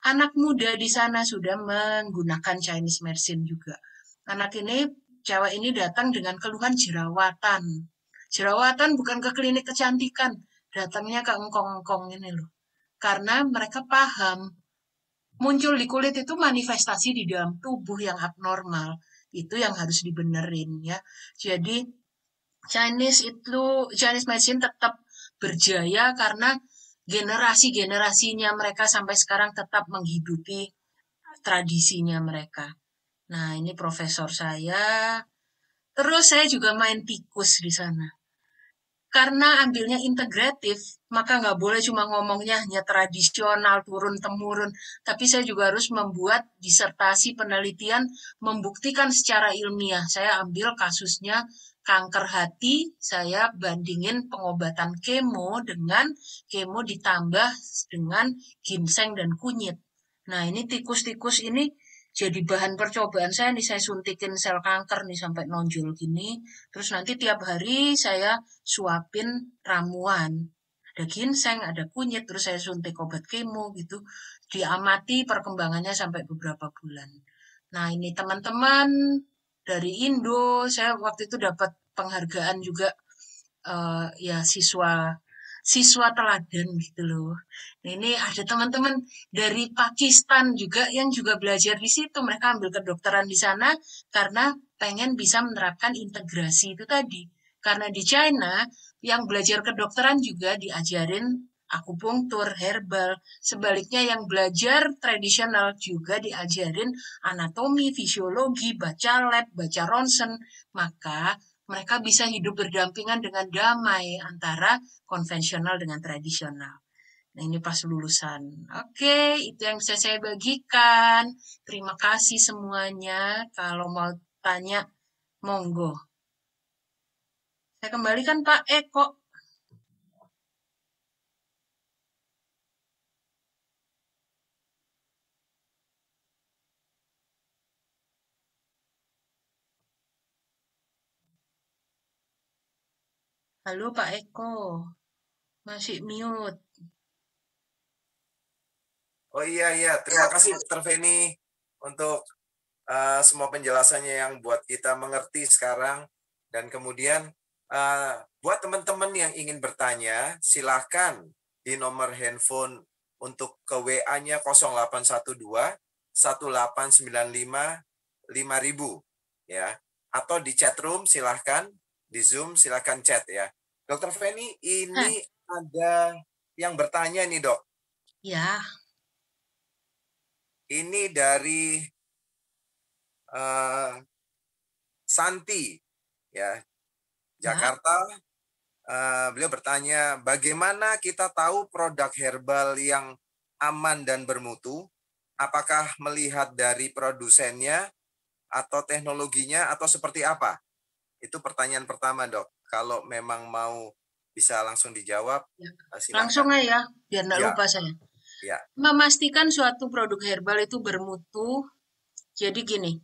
Anak muda di sana sudah menggunakan Chinese medicine juga. Anak ini, cewek ini datang dengan keluhan jerawatan. Jerawatan bukan ke klinik kecantikan, datangnya ke engkong-engkong ini loh. Karena mereka paham, muncul di kulit itu manifestasi di dalam tubuh yang abnormal. Itu yang harus dibenerin ya. Jadi Chinese medicine tetap berjaya karena generasi-generasinya mereka sampai sekarang tetap menghidupi tradisinya mereka. Nah, ini profesor saya. Terus saya juga main tikus di sana. Karena ambilnya integratif, maka nggak boleh cuma ngomongnya hanya tradisional, turun-temurun. Tapi saya juga harus membuat disertasi penelitian, membuktikan secara ilmiah. Saya ambil kasusnya kanker hati, saya bandingin pengobatan kemo dengan kemo ditambah dengan ginseng dan kunyit. Nah, ini tikus-tikus ini jadi bahan percobaan saya nih, saya suntikin sel kanker nih sampai nonjol gini. Terus nanti tiap hari saya suapin ramuan. Ada ginseng, ada kunyit, terus saya suntik obat kemo gitu. Diamati perkembangannya sampai beberapa bulan. Nah, ini teman-teman dari Indo, saya waktu itu dapat penghargaan juga ya siswa teladan gitu loh. Nah, ini ada teman-teman dari Pakistan juga yang juga belajar di situ. Mereka ambil kedokteran di sana karena pengen bisa menerapkan integrasi itu tadi. Karena di China yang belajar kedokteran juga diajarin akupunktur, herbal. Sebaliknya yang belajar tradisional juga diajarin anatomi, fisiologi, baca lab, baca ronsen. Maka mereka bisa hidup berdampingan dengan damai antara konvensional dengan tradisional. Nah, ini pas lulusan. Oke, itu yang bisa saya bagikan. Terima kasih semuanya. Kalau mau tanya, monggo. Saya kembalikan Pak Eko. Halo Pak Eko, masih mute. Oh iya, terima kasih Dr. Feni untuk semua penjelasannya yang buat kita mengerti sekarang. Dan kemudian buat teman-teman yang ingin bertanya, silahkan di nomor handphone untuk ke WA-nya 0812 1895 5000 ya. Atau di chat room silahkan, di Zoom silahkan chat ya. Dr. Feni, ini ada yang bertanya nih dok. Ya. Ini dari Santi, ya, Jakarta. Beliau bertanya, bagaimana kita tahu produk herbal yang aman dan bermutu? Apakah melihat dari produsennya atau teknologinya atau seperti apa? Itu pertanyaan pertama, dok. Kalau memang mau bisa langsung dijawab, silakan. Langsung aja, biar nggak lupa saya. Ya. Memastikan suatu produk herbal itu bermutu. Jadi gini,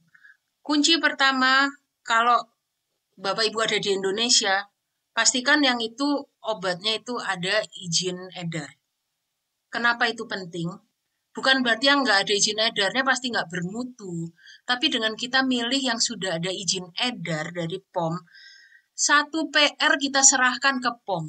kunci pertama, kalau Bapak Ibu ada di Indonesia, pastikan yang itu obatnya itu ada izin edar. Kenapa itu penting? Bukan berarti yang nggak ada izin edarnya pasti nggak bermutu. Tapi dengan kita milih yang sudah ada izin edar dari POM, satu PR kita serahkan ke POM.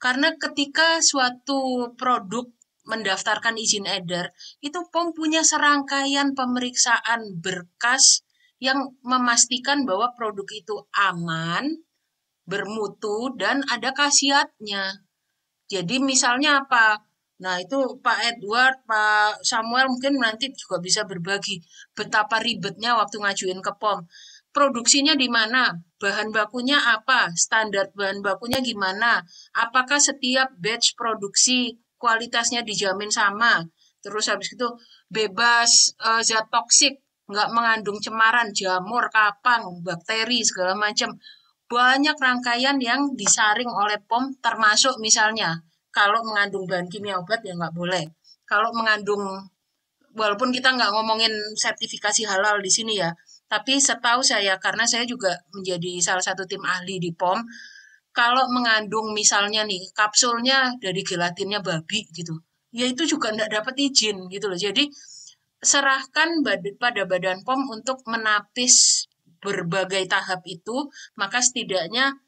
Karena ketika suatu produk mendaftarkan izin edar, itu POM punya serangkaian pemeriksaan berkas yang memastikan bahwa produk itu aman, bermutu, dan ada khasiatnya. Jadi misalnya apa? Nah itu Pak Edward, Pak Samuel mungkin nanti juga bisa berbagi betapa ribetnya waktu ngajuin ke POM. Produksinya di mana? Bahan bakunya apa? Standar bahan bakunya gimana? Apakah setiap batch produksi kualitasnya dijamin sama? Terus habis itu bebas zat toksik, nggak mengandung cemaran, jamur, kapang, bakteri, segala macam. Banyak rangkaian yang disaring oleh POM, termasuk misalnya kalau mengandung bahan kimia obat ya nggak boleh. Kalau mengandung, walaupun kita nggak ngomongin sertifikasi halal di sini ya, tapi setahu saya, karena saya juga menjadi salah satu tim ahli di POM, kalau mengandung misalnya nih kapsulnya dari gelatinnya babi gitu, ya itu juga nggak dapat izin gitu loh. Jadi serahkan pada Badan POM untuk menapis berbagai tahap itu, maka setidaknya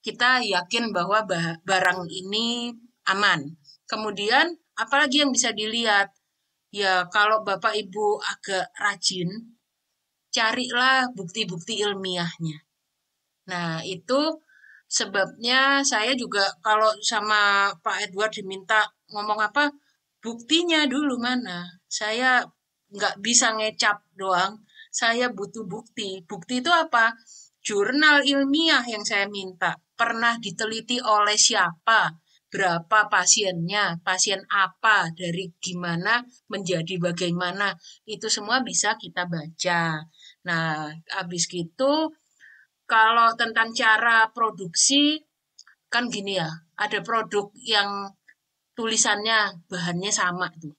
kita yakin bahwa barang ini aman. Kemudian, apalagi yang bisa dilihat? Ya, kalau Bapak Ibu agak rajin, carilah bukti-bukti ilmiahnya. Nah, itu sebabnya saya juga kalau sama Pak Edward diminta ngomong apa, buktinya dulu mana. Saya nggak bisa ngecap doang, saya butuh bukti. Bukti itu apa? Jurnal ilmiah yang saya minta. Pernah diteliti oleh siapa? Berapa pasiennya? Pasien apa? Dari gimana menjadi bagaimana? Itu semua bisa kita baca. Nah, habis gitu kalau tentang cara produksi, kan gini ya, ada produk yang tulisannya bahannya sama tuh.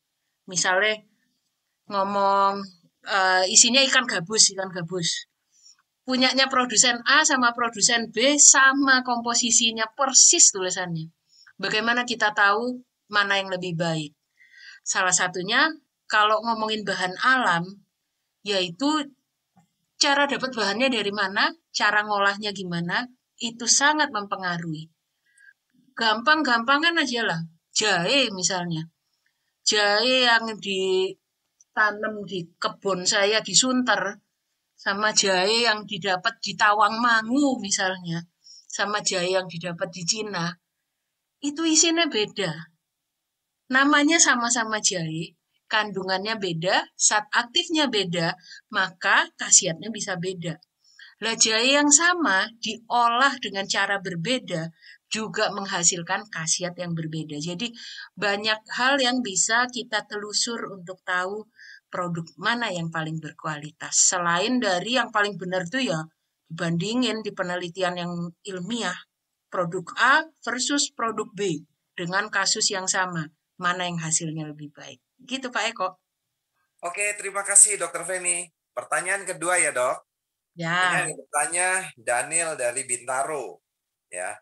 Misalnya ngomong isinya ikan gabus. Punyanya produsen A sama produsen B sama komposisinya persis tulisannya. Bagaimana kita tahu mana yang lebih baik? Salah satunya kalau ngomongin bahan alam, yaitu cara dapat bahannya dari mana, cara ngolahnya gimana, itu sangat mempengaruhi. Gampang-gampangan aja lah. Jahe misalnya. Jahe yang ditanam di kebun saya di Sunter, sama jahe yang didapat di Tawangmangu misalnya, sama jahe yang didapat di Cina, itu isinya beda. Namanya sama-sama jahe, kandungannya beda, zat aktifnya beda, maka khasiatnya bisa beda. Lah jahe yang sama diolah dengan cara berbeda juga menghasilkan khasiat yang berbeda. Jadi banyak hal yang bisa kita telusur untuk tahu produk mana yang paling berkualitas. Selain dari yang paling benar itu ya dibandingin di penelitian yang ilmiah produk A versus produk B dengan kasus yang sama, mana yang hasilnya lebih baik. Gitu Pak Eko. Oke, terima kasih Dokter Feni. Pertanyaan kedua ya dok. Ini Ya, yang bertanya Daniel dari Bintaro. Ya,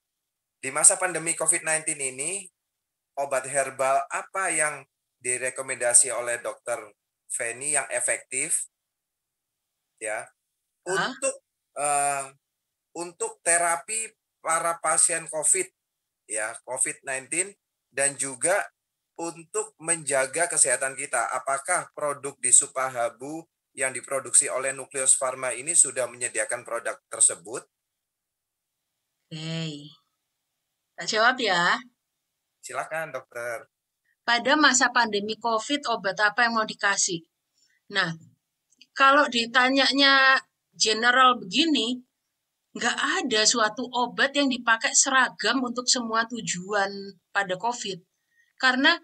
di masa pandemi COVID-19 ini, obat herbal apa yang direkomendasi oleh Dokter Feni yang efektif ya ah, untuk uh, untuk terapi para pasien COVID ya COVID-19 dan juga untuk menjaga kesehatan kita. Apakah produk di Supahabu yang diproduksi oleh Nukleus Pharma ini sudah menyediakan produk tersebut? oke. Tak jawab ya. Silakan dokter. Pada masa pandemi COVID, obat apa yang mau dikasih? Nah, kalau ditanyanya general begini, nggak ada suatu obat yang dipakai seragam untuk semua tujuan pada COVID. Karena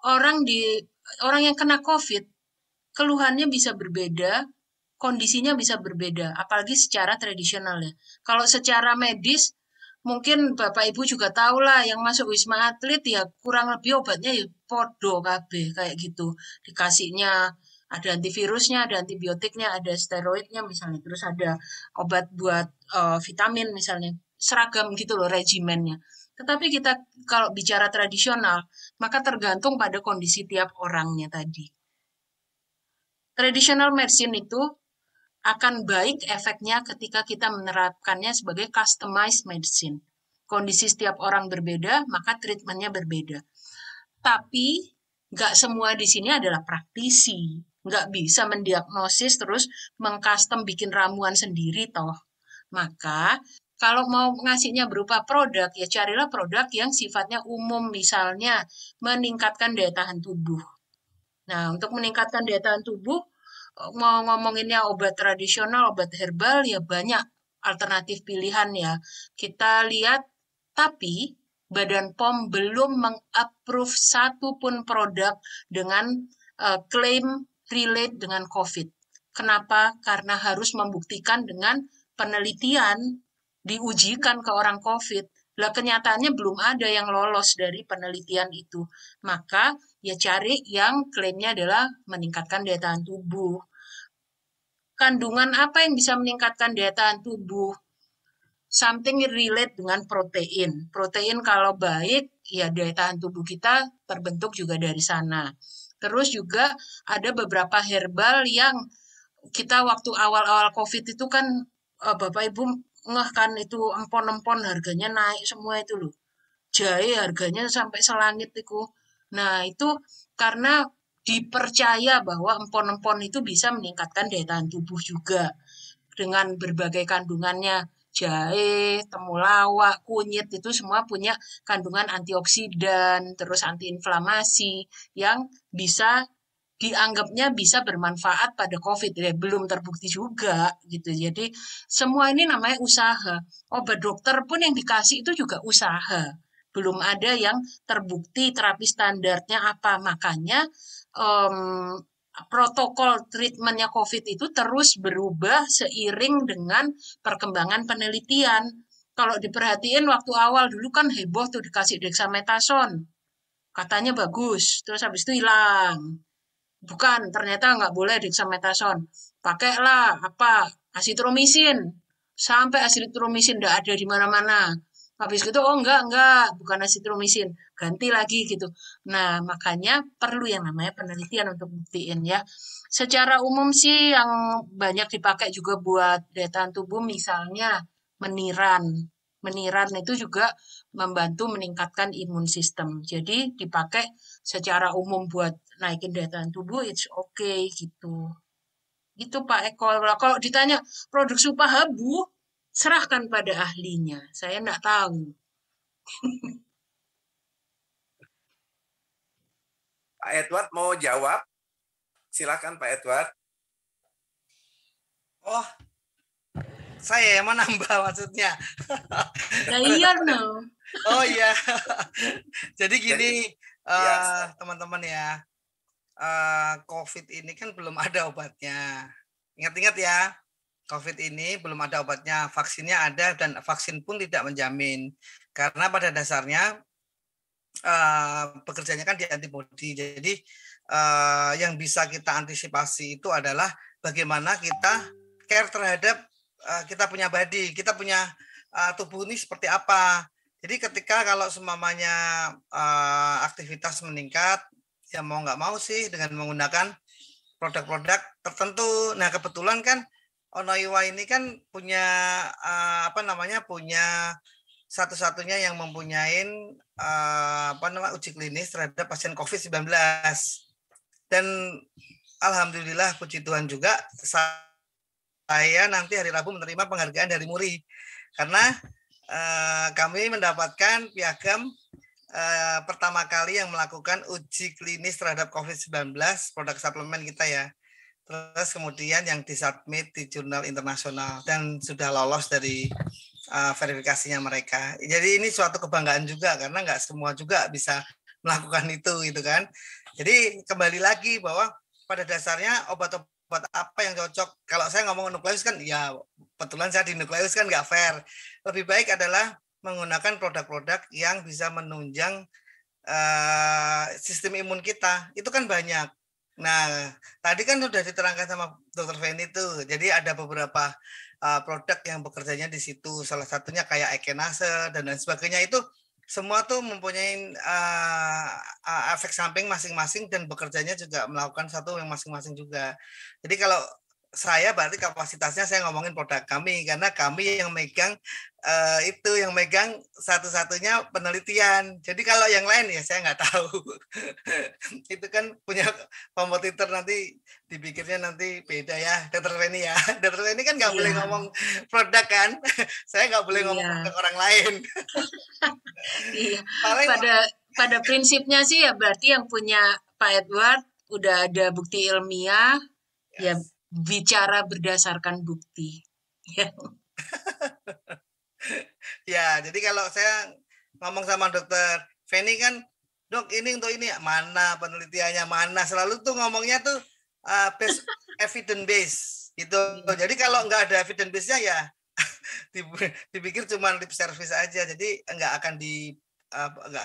orang di orang yang kena COVID, keluhannya bisa berbeda, kondisinya bisa berbeda, apalagi secara tradisional ya. Kalau secara medis, mungkin Bapak Ibu juga tahu lah yang masuk Wisma Atlet ya kurang lebih obatnya ya podo KB kayak gitu. Dikasihnya ada antivirusnya, ada antibiotiknya, ada steroidnya misalnya, terus ada obat buat vitamin misalnya. Seragam gitu loh regimennya. Tetapi kita kalau bicara tradisional, maka tergantung pada kondisi tiap orangnya tadi. Traditional medicine itu akan baik efeknya ketika kita menerapkannya sebagai customized medicine. Kondisi setiap orang berbeda, maka treatmentnya berbeda. Tapi nggak semua di sini adalah praktisi. Nggak bisa mendiagnosis terus mengcustom bikin ramuan sendiri toh. Maka kalau mau ngasihnya berupa produk, ya carilah produk yang sifatnya umum, misalnya meningkatkan daya tahan tubuh. Nah, untuk meningkatkan daya tahan tubuh, mau ngomonginnya obat tradisional, obat herbal, ya banyak alternatif pilihan ya. Kita lihat, tapi Badan POM belum mengapprove satu pun produk dengan klaim relate dengan COVID. Kenapa? Karena harus membuktikan dengan penelitian diujikan ke orang COVID. Lah kenyataannya belum ada yang lolos dari penelitian itu. Maka ya cari yang klaimnya adalah meningkatkan daya tahan tubuh. Kandungan apa yang bisa meningkatkan daya tahan tubuh? Something relate dengan protein. Protein kalau baik, ya daya tahan tubuh kita terbentuk juga dari sana. Terus juga ada beberapa herbal yang kita waktu awal-awal COVID itu kan Bapak Ibu ngeh kan itu empon-empon harganya naik semua itu loh. Jahe harganya sampai selangit itu. Nah, itu karena dipercaya bahwa empon-empon itu bisa meningkatkan daya tahan tubuh juga dengan berbagai kandungannya. Jahe, temulawak, kunyit itu semua punya kandungan antioksidan, terus antiinflamasi yang bisa dianggapnya bisa bermanfaat pada COVID. Ya, belum terbukti juga gitu. Jadi semua ini namanya usaha. Obat dokter pun yang dikasih itu juga usaha. Belum ada yang terbukti terapi standarnya apa. Makanya protokol treatmentnya COVID itu terus berubah seiring dengan perkembangan penelitian. Kalau diperhatiin waktu awal dulu kan heboh tuh dikasih dexamethasone. Katanya bagus, terus habis itu hilang. Bukan, ternyata nggak boleh dexamethasone. Pakailah apa asitromisin. Sampai asitromisin nggak ada di mana-mana. Habis itu, oh enggak, bukan asitromisin. Ganti lagi gitu. Nah, makanya perlu yang namanya penelitian untuk buktiin ya. Secara umum sih yang banyak dipakai juga buat daya tahan tubuh misalnya meniran. Meniran itu juga membantu meningkatkan imun sistem. Jadi dipakai secara umum buat naikin daya tahan tubuh, it's okay gitu. Gitu Pak Eko. Kalau ditanya produk Supahabu, serahkan pada ahlinya. Saya nggak tahu. Pak Edward mau jawab? Silakan Pak Edward. Oh, saya yang menambah maksudnya. Nah, iya no. Oh iya. Jadi gini teman-teman ya, COVID ini kan belum ada obatnya. Ingat-ingat ya, COVID ini belum ada obatnya, vaksinnya ada dan vaksin pun tidak menjamin. Karena pada dasarnya bekerjanya kan di antibody. Jadi yang bisa kita antisipasi itu adalah bagaimana kita care terhadap kita punya body, kita punya tubuh ini seperti apa. Jadi ketika kalau semamanya aktivitas meningkat, ya mau nggak mau sih dengan menggunakan produk-produk tertentu. Nah kebetulan kan Onoiwa ini kan punya punya satu-satunya yang mempunyai uji klinis terhadap pasien COVID-19. Dan alhamdulillah puji Tuhan juga saya nanti hari Rabu menerima penghargaan dari MURI karena kami mendapatkan piagam pertama kali yang melakukan uji klinis terhadap COVID-19 produk suplemen kita ya. Terus kemudian yang disubmit di jurnal internasional dan sudah lolos dari verifikasinya mereka. Jadi ini suatu kebanggaan juga karena nggak semua juga bisa melakukan itu gitu kan. Jadi kembali lagi bahwa pada dasarnya obat-obat apa yang cocok. Kalau saya ngomong nukleus kan ya kebetulan saya di nukleus kan nggak fair. Lebih baik adalah menggunakan produk-produk yang bisa menunjang sistem imun kita. Itu kan banyak. Nah, tadi kan sudah diterangkan sama Dr. Feni itu. Jadi ada beberapa produk yang bekerjanya di situ. Salah satunya kayak Ekenase dan lain sebagainya itu semua tuh mempunyai efek samping masing-masing dan bekerjanya juga melakukan satu yang masing-masing juga. Jadi kalau saya berarti kapasitasnya saya ngomongin produk kami karena kami yang megang yang megang satu-satunya penelitian. Jadi kalau yang lain ya saya nggak tahu. Itu kan punya kompetitor nanti dipikirnya nanti beda ya, Dr. Feni ya. Dr. Feni kan nggak boleh ngomong produk kan. Saya nggak boleh ngomong produk orang lain. Iya. Pada prinsipnya sih ya berarti yang punya Pak Edward udah ada bukti ilmiah, ya bicara berdasarkan bukti. Ya. Ya, jadi kalau saya ngomong sama dokter Feni kan, dok ini untuk ini mana penelitiannya mana, selalu tuh ngomongnya tuh evidence base gitu. Jadi kalau nggak ada evidence base-nya ya dipikir cuma lip service aja, jadi nggak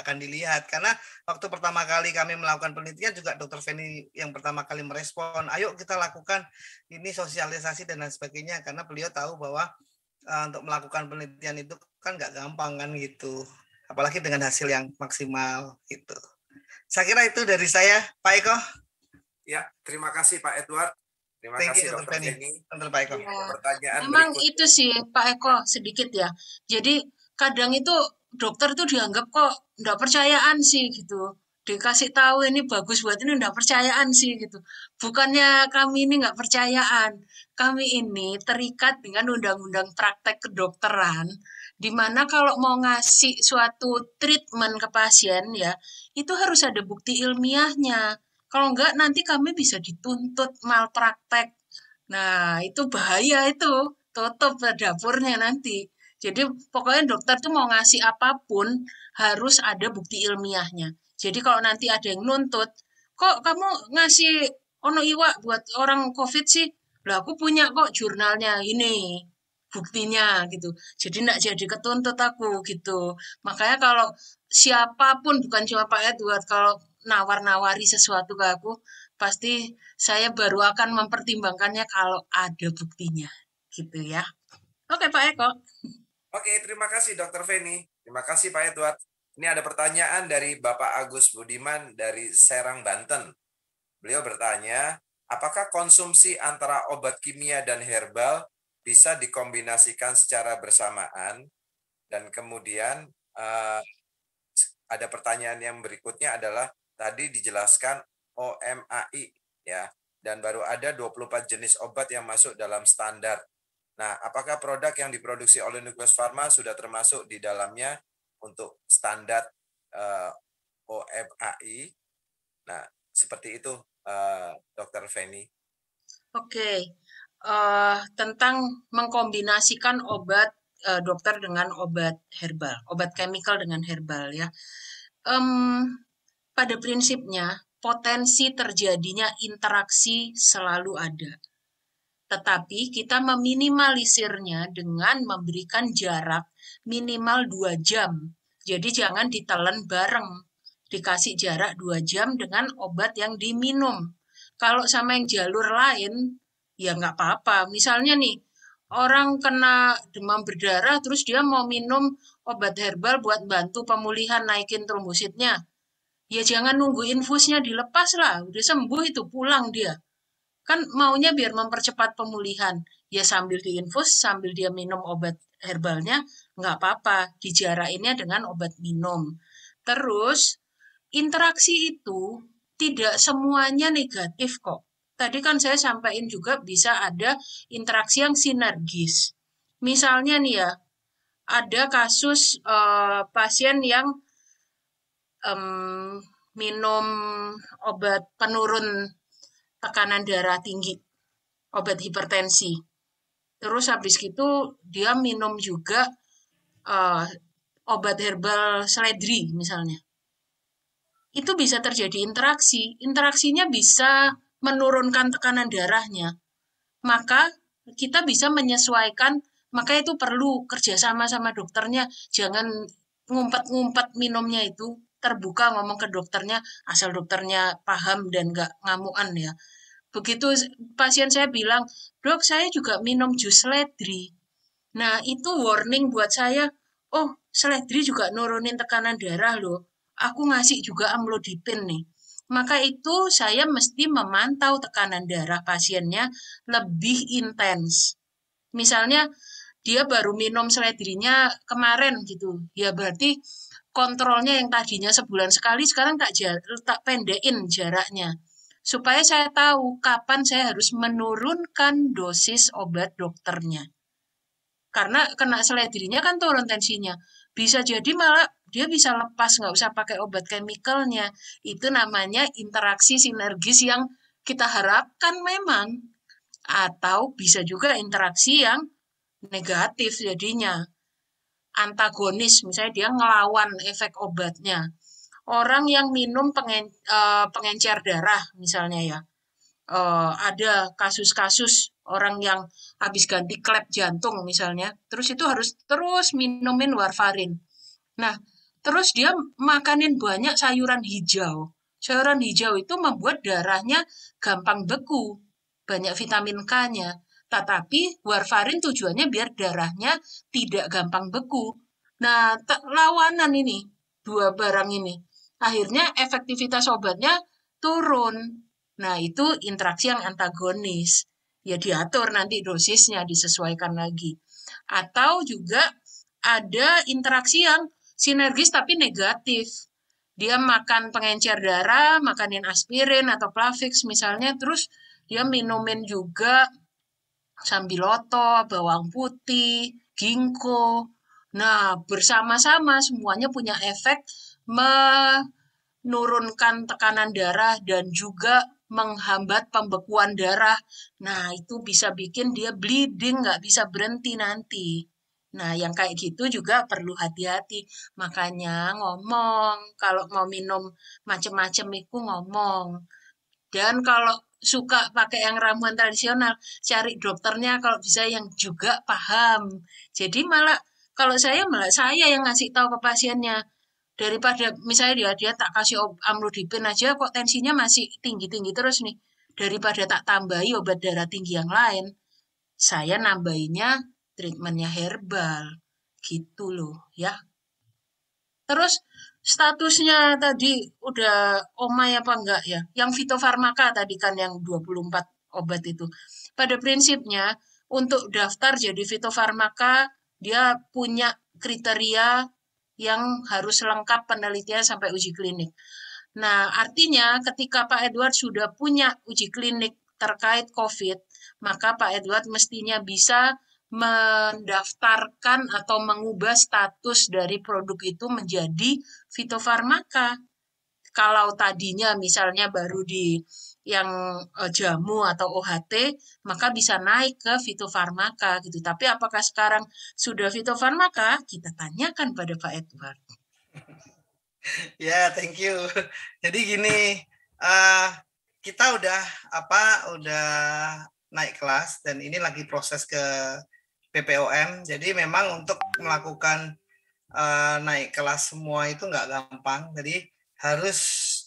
akan dilihat karena waktu pertama kali kami melakukan penelitian juga dokter Feni yang pertama kali merespon, ayo kita lakukan ini sosialisasi dan lain sebagainya karena beliau tahu bahwa untuk melakukan penelitian itu kan nggak gampang kan gitu, apalagi dengan hasil yang maksimal gitu. Saya kira itu dari saya, Pak Eko. Ya, terima kasih Pak Edward. Terima kasih Dr. Feni. Pak Eko. Ya, pertanyaan memang berikutnya. itu sih Pak Eko sedikit ya. Jadi kadang itu dokter tuh dianggap kok nggak percayaan sih gitu. Dikasih tahu ini bagus buat ini nggak percayaan sih gitu. Bukannya kami ini nggak percayaan. Kami ini terikat dengan undang-undang praktek kedokteran, di mana kalau mau ngasih suatu treatment ke pasien ya, itu harus ada bukti ilmiahnya. Kalau enggak nanti kami bisa dituntut malpraktek. Nah, itu bahaya itu. Tutup dapurnya nanti. Jadi pokoknya dokter tuh mau ngasih apapun harus ada bukti ilmiahnya. Jadi kalau nanti ada yang nuntut, kok kamu ngasih ono iwa buat orang COVID sih? Lah aku punya kok jurnalnya ini buktinya gitu. Jadi enggak jadi ketuntut aku gitu. Makanya kalau siapapun bukan cuma Pak Edward kalau nawar-nawari sesuatu ke aku, pasti saya baru akan mempertimbangkannya kalau ada buktinya, gitu ya. Oke, Pak Eko. Oke, terima kasih Dr. Feni. Terima kasih Pak Edward. Ini ada pertanyaan dari Bapak Agus Budiman dari Serang, Banten. Beliau bertanya, apakah konsumsi antara obat kimia dan herbal bisa dikombinasikan secara bersamaan? Dan kemudian ada pertanyaan yang berikutnya adalah tadi dijelaskan OMAI ya, dan baru ada 24 jenis obat yang masuk dalam standar. Nah, apakah produk yang diproduksi oleh Nucleus Pharma sudah termasuk di dalamnya untuk standar OMAI? Nah, seperti itu, Dr. Feni. Oke. tentang mengkombinasikan obat dokter dengan obat herbal, obat chemical dengan herbal ya. Pada prinsipnya potensi terjadinya interaksi selalu ada. Tetapi kita meminimalisirnya dengan memberikan jarak minimal 2 jam. Jadi jangan ditelan bareng. Dikasih jarak 2 jam dengan obat yang diminum. Kalau sama yang jalur lain, ya nggak apa-apa. Misalnya nih, orang kena demam berdarah, terus dia mau minum obat herbal buat bantu pemulihan, naikin trombositnya. Ya jangan nunggu infusnya dilepas lah, udah sembuh itu pulang dia. Kan maunya biar mempercepat pemulihan. Ya sambil diinfus, sambil dia minum obat herbalnya, nggak apa-apa. Dijarainnya dengan obat minum. Terus, interaksi itu tidak semuanya negatif kok. Tadi kan saya sampaikan juga bisa ada interaksi yang sinergis. Misalnya nih ya, ada kasus pasien yang minum obat penurun tekanan darah tinggi, obat hipertensi. Terus habis itu dia minum juga obat herbal seledri misalnya. Itu bisa terjadi interaksi. Interaksinya bisa menurunkan tekanan darahnya. Maka kita bisa menyesuaikan, maka itu perlu kerjasama sama dokternya. Jangan ngumpet-ngumpet minumnya itu, terbuka ngomong ke dokternya, asal dokternya paham dan nggak ngamuan ya. Begitu pasien saya bilang, dok saya juga minum jus seledri. Nah itu warning buat saya, oh seledri juga nurunin tekanan darah loh. Aku ngasih juga amlodipin nih. Maka itu saya mesti memantau tekanan darah pasiennya lebih intens. Misalnya dia baru minum seledrinya kemarin gitu. Ya berarti kontrolnya yang tadinya sebulan sekali sekarang tak pendekin jaraknya. Supaya saya tahu kapan saya harus menurunkan dosis obat dokternya. Karena kena seledrinya kan turun tensinya. Bisa jadi malah dia bisa lepas, nggak usah pakai obat chemicalnya. Itu namanya interaksi sinergis yang kita harapkan memang. Atau bisa juga interaksi yang negatif jadinya. Antagonis, misalnya dia ngelawan efek obatnya. Orang yang minum pengencer darah misalnya ya. Ada kasus-kasus orang yang habis ganti klep jantung misalnya, terus itu harus terus minumin warfarin. Nah, terus dia makanin banyak sayuran hijau. Sayuran hijau itu membuat darahnya gampang beku, banyak vitamin K-nya. Tetapi warfarin tujuannya biar darahnya tidak gampang beku. Nah, lawanan ini, dua barang ini. Akhirnya efektivitas obatnya turun. Nah, itu interaksi yang antagonis. Ya diatur nanti dosisnya, disesuaikan lagi. Atau juga ada interaksi yang sinergis tapi negatif. Dia makan pengencer darah, makanin aspirin atau Plavix misalnya, terus dia minumin juga sambiloto, bawang putih, ginkgo. Nah, bersama-sama semuanya punya efek menurunkan tekanan darah dan juga menghambat pembekuan darah. Nah, itu bisa bikin dia bleeding, nggak bisa berhenti nanti. Nah, yang kayak gitu juga perlu hati-hati. Makanya ngomong, kalau mau minum macam-macam itu ngomong. Dan kalau suka pakai yang ramuan tradisional, cari dokternya kalau bisa yang juga paham. Jadi malah kalau malah saya yang ngasih tahu ke pasiennya, daripada misalnya dia tak kasih amlodipin aja kok tensinya masih tinggi-tinggi terus nih. Daripada tak tambahi obat darah tinggi yang lain, saya nambahinnya treatmentnya herbal. Gitu loh ya. Terus statusnya tadi udah omai apa enggak ya? Yang fitofarmaka tadi kan yang 24 obat itu. Pada prinsipnya untuk daftar jadi fitofarmaka dia punya kriteria yang harus lengkap penelitian sampai uji klinik. Nah, artinya ketika Pak Edward sudah punya uji klinik terkait COVID, maka Pak Edward mestinya bisa mendaftarkan atau mengubah status dari produk itu menjadi fitofarmaka. Kalau tadinya misalnya baru di yang jamu atau OHT, maka bisa naik ke fitofarmaka gitu. Tapi apakah sekarang sudah fitofarmaka? Kita tanyakan pada Pak Edward. Ya, thank you. Jadi gini, uh, kita udah naik kelas dan ini lagi proses ke BPOM. Jadi memang untuk melakukan naik kelas semua itu nggak gampang. Jadi harus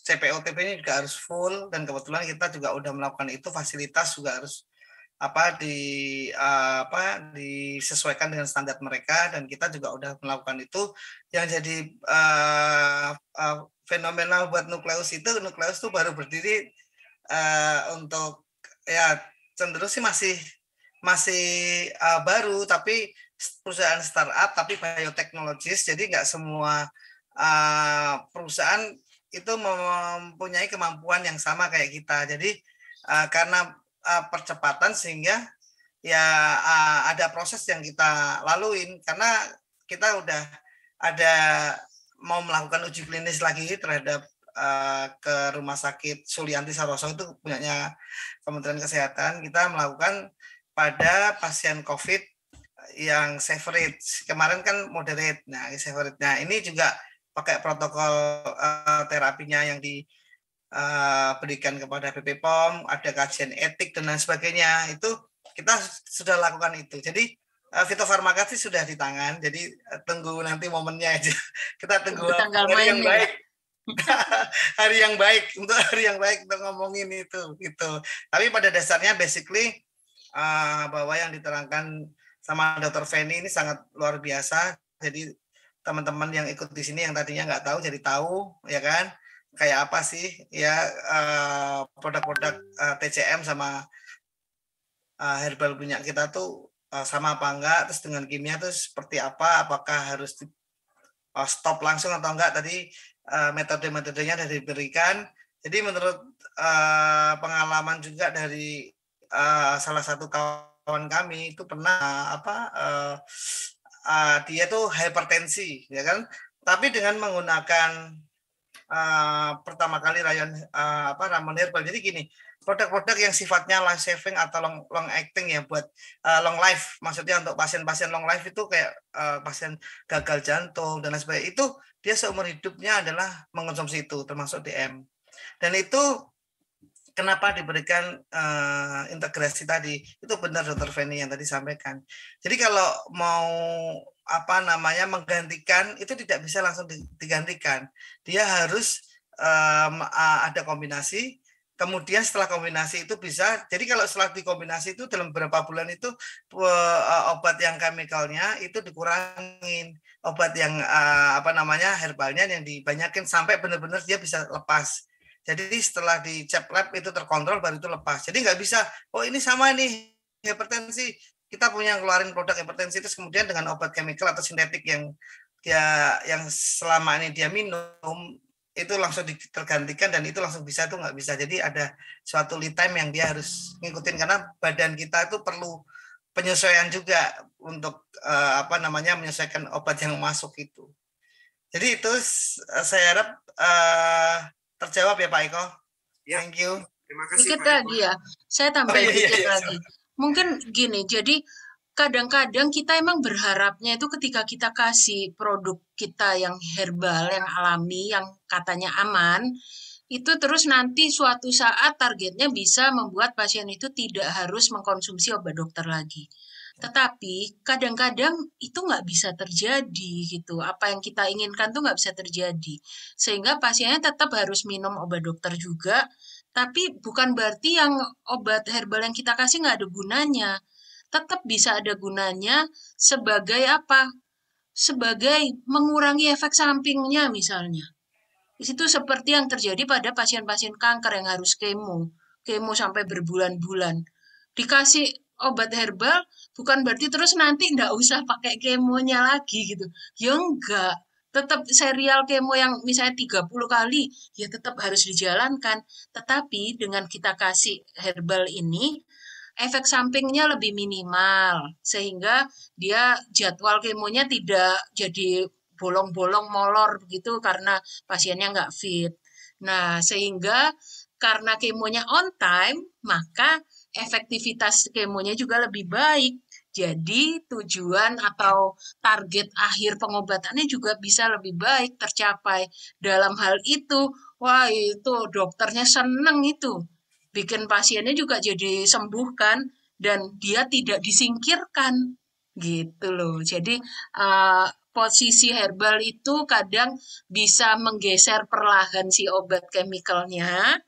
CPOTP ini juga harus full dan kebetulan kita juga udah melakukan itu, fasilitas juga harus disesuaikan dengan standar mereka dan kita juga udah melakukan itu. Yang jadi fenomenal buat Nukleus itu baru berdiri untuk ya cenderung sih masih baru, tapi perusahaan startup tapi bioteknologis, jadi nggak semua perusahaan itu mempunyai kemampuan yang sama kayak kita. Jadi karena percepatan sehingga ya ada proses yang kita laluin karena kita udah ada mau melakukan uji klinis lagi terhadap ke Rumah Sakit Sulianti Saroso, itu punyanya Kementerian Kesehatan. Kita melakukan pada pasien COVID yang severate. Kemarin kan moderate. Nah, severate. Nah, ini juga pakai protokol terapinya yang diberikan kepada BP POM, ada kajian etik dan lain sebagainya. Itu kita sudah lakukan itu. Jadi fitofarmaka sih sudah di tangan. Jadi tunggu nanti momennya aja. Kita tunggu hari yang baik. Hari yang baik untuk ngomongin itu gitu. Tapi pada dasarnya basically bahwa yang diterangkan sama Dr. Feni ini sangat luar biasa. Jadi teman-teman yang ikut di sini yang tadinya nggak tahu jadi tahu, ya kan? Kayak apa sih ya produk-produk TCM sama herbal punya kita tuh sama apa enggak, terus dengan kimia tuh seperti apa, apakah harus stop langsung atau enggak. Tadi metode-metodenya sudah diberikan. Jadi menurut pengalaman juga dari salah satu kawan kami itu pernah dia tuh hipertensi, ya kan? Tapi dengan menggunakan pertama kali ramuan herbal. Jadi gini, produk-produk yang sifatnya life saving atau long acting ya, buat long life, maksudnya untuk pasien-pasien long life itu kayak pasien gagal jantung dan lain sebagainya, itu dia seumur hidupnya adalah mengkonsumsi itu, termasuk DM. Dan itu kenapa diberikan integrasi tadi, itu benar Dr. Feni yang tadi sampaikan. Jadi kalau mau menggantikan itu tidak bisa langsung digantikan, dia harus ada kombinasi. Kemudian setelah kombinasi itu bisa, jadi kalau setelah dikombinasi itu dalam beberapa bulan itu obat yang chemicalnya itu dikurangin, obat yang herbalnya yang dibanyakin sampai benar-benar dia bisa lepas. Jadi setelah di cek lab itu terkontrol baru itu lepas. Jadi nggak bisa, oh ini sama nih hipertensi, kita punya keluarin produk hipertensi terus kemudian dengan obat chemical atau sintetik yang selama ini dia minum itu langsung tergantikan dan itu langsung bisa, itu nggak bisa. Jadi ada suatu lead time yang dia harus ngikutin karena badan kita itu perlu penyesuaian juga untuk menyesuaikan obat yang masuk itu. Jadi itu saya harap terjawab ya Pak Eko. Ya. Thank you. Terima kasih Dikit lagi ya, saya tambahin dikit lagi. Mungkin gini, jadi kadang-kadang kita emang berharapnya itu ketika kita kasih produk kita yang herbal, yang alami, yang katanya aman, itu terus nanti suatu saat targetnya bisa membuat pasien itu tidak harus mengkonsumsi obat dokter lagi. Tetapi kadang-kadang itu nggak bisa terjadi gitu. Apa yang kita inginkan tuh nggak bisa terjadi. Sehingga pasiennya tetap harus minum obat dokter juga, tapi bukan berarti yang obat herbal yang kita kasih nggak ada gunanya. Tetap bisa ada gunanya sebagai apa? Sebagai mengurangi efek sampingnya misalnya. Itu seperti yang terjadi pada pasien-pasien kanker yang harus kemo sampai berbulan-bulan. Dikasih obat herbal, bukan berarti terus nanti nggak usah pakai kemonya lagi gitu. Ya enggak, tetap serial kemo yang misalnya 30 kali, ya tetap harus dijalankan. Tetapi dengan kita kasih herbal ini, efek sampingnya lebih minimal, sehingga dia jadwal kemonya tidak jadi bolong-bolong molor begitu karena pasiennya nggak fit. Nah, sehingga karena kemonya on time, maka efektivitas kemonya juga lebih baik. Jadi tujuan atau target akhir pengobatannya juga bisa lebih baik tercapai. Dalam hal itu, wah itu dokternya seneng itu. Bikin pasiennya juga jadi sembuh kan, dan dia tidak disingkirkan. Gitu loh. Jadi posisi herbal itu kadang bisa menggeser perlahan si obat chemicalnya,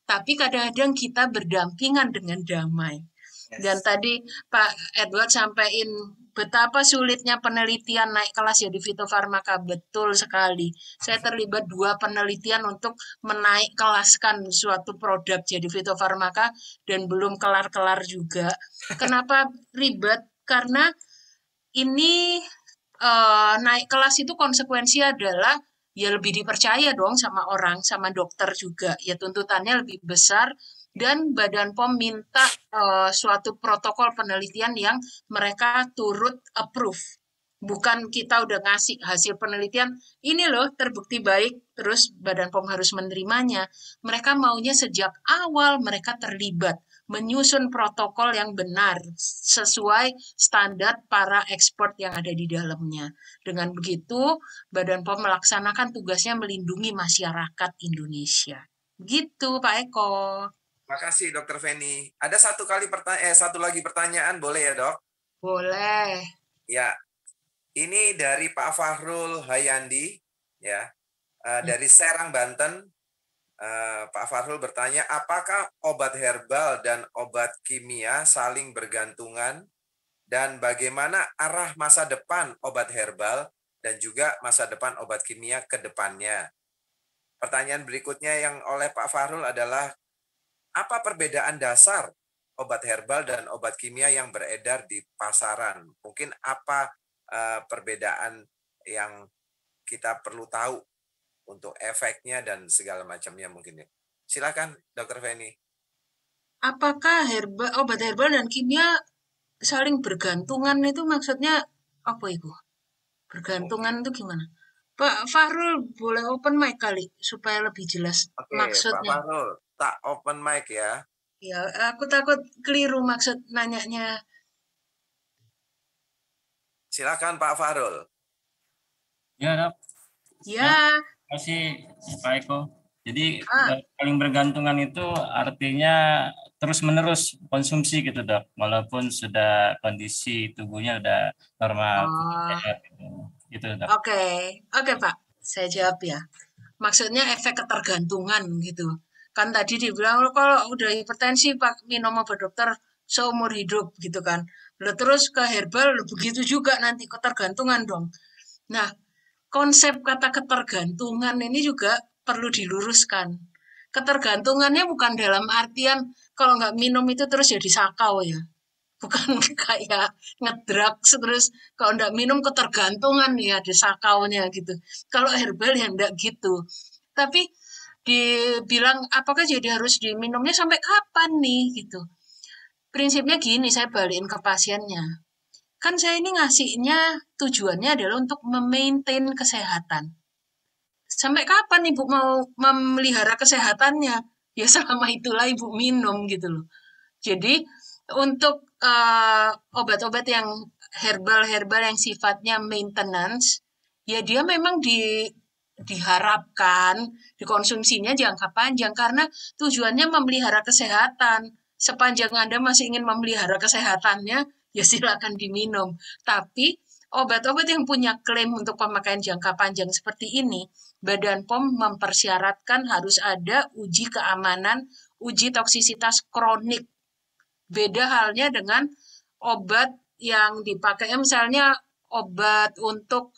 tapi kadang-kadang kita berdampingan dengan damai. Dan tadi Pak Edward sampaikan betapa sulitnya penelitian naik kelas ya di fitofarmaka. Betul sekali. Saya terlibat 2 penelitian untuk menaik kelaskan suatu produk jadi fitofarmaka dan belum kelar-kelar juga. Kenapa ribet? Karena ini naik kelas itu konsekuensi adalah ya lebih dipercaya dong sama orang, sama dokter juga. Ya tuntutannya lebih besar dan Badan POM minta suatu protokol penelitian yang mereka turut approve. Bukan kita udah ngasih hasil penelitian, ini loh terbukti baik, terus Badan POM harus menerimanya. Mereka maunya sejak awal mereka terlibat, menyusun protokol yang benar, sesuai standar para ekspor yang ada di dalamnya. Dengan begitu, Badan POM melaksanakan tugasnya melindungi masyarakat Indonesia. Gitu, Pak Eko. Makasih Dokter Feni. Ada satu lagi pertanyaan, boleh ya Dok? Boleh. Ya, ini dari Pak Fahrul Hayandi, ya, dari Serang, Banten. Pak Fahrul bertanya, apakah obat herbal dan obat kimia saling bergantungan dan bagaimana arah masa depan obat herbal dan juga masa depan obat kimia ke depannya? Pertanyaan berikutnya yang oleh Pak Fahrul adalah, apa perbedaan dasar obat herbal dan obat kimia yang beredar di pasaran? Mungkin apa perbedaan yang kita perlu tahu untuk efeknya dan segala macamnya mungkin ya. Silakan Dr. Feni. Apakah obat herbal dan kimia saling bergantungan itu maksudnya apa itu? Bergantungan itu gimana? Pak Fahrul boleh open mic kali supaya lebih jelas maksudnya. Pak Fahrul, tak open mic ya. Ya, aku takut keliru maksud nanyanya. Silakan Pak Fahrul. Ya, Dok. Ya. Terima kasih Pak Eko. Jadi paling bergantungan itu artinya terus-menerus konsumsi gitu Dok, walaupun sudah kondisi tubuhnya udah normal. Gitu Dok. Oke Pak, saya jawab ya. Maksudnya efek ketergantungan gitu. Kan tadi dibilang kalau udah hipertensi Pak minum obat dokter seumur hidup gitu kan. Lalu terus ke herbal begitu juga nanti ketergantungan dong. Nah, konsep kata ketergantungan ini juga perlu diluruskan. Ketergantungannya bukan dalam artian kalau nggak minum itu terus jadi sakau ya. Bukan kayak ngedrugs terus kalau nggak minum ketergantungan ya ada sakaunya gitu. Kalau herbal ya nggak gitu. Tapi dibilang apakah jadi harus diminumnya sampai kapan nih gitu. Prinsipnya gini, saya balikin ke pasiennya. Kan saya ini ngasihnya tujuannya adalah untuk memaintain kesehatan. Sampai kapan Ibu mau memelihara kesehatannya? Ya selama itulah Ibu minum gitu loh. Jadi untuk obat-obat yang herbal-herbal yang sifatnya maintenance, ya dia memang diharapkan dikonsumsinya jangka panjang karena tujuannya memelihara kesehatan. Sepanjang Anda masih ingin memelihara kesehatannya, ya silakan diminum. Tapi obat-obat yang punya klaim untuk pemakaian jangka panjang seperti ini, Badan POM mempersyaratkan harus ada uji keamanan, uji toksisitas kronik. Beda halnya dengan obat yang dipakai, misalnya obat untuk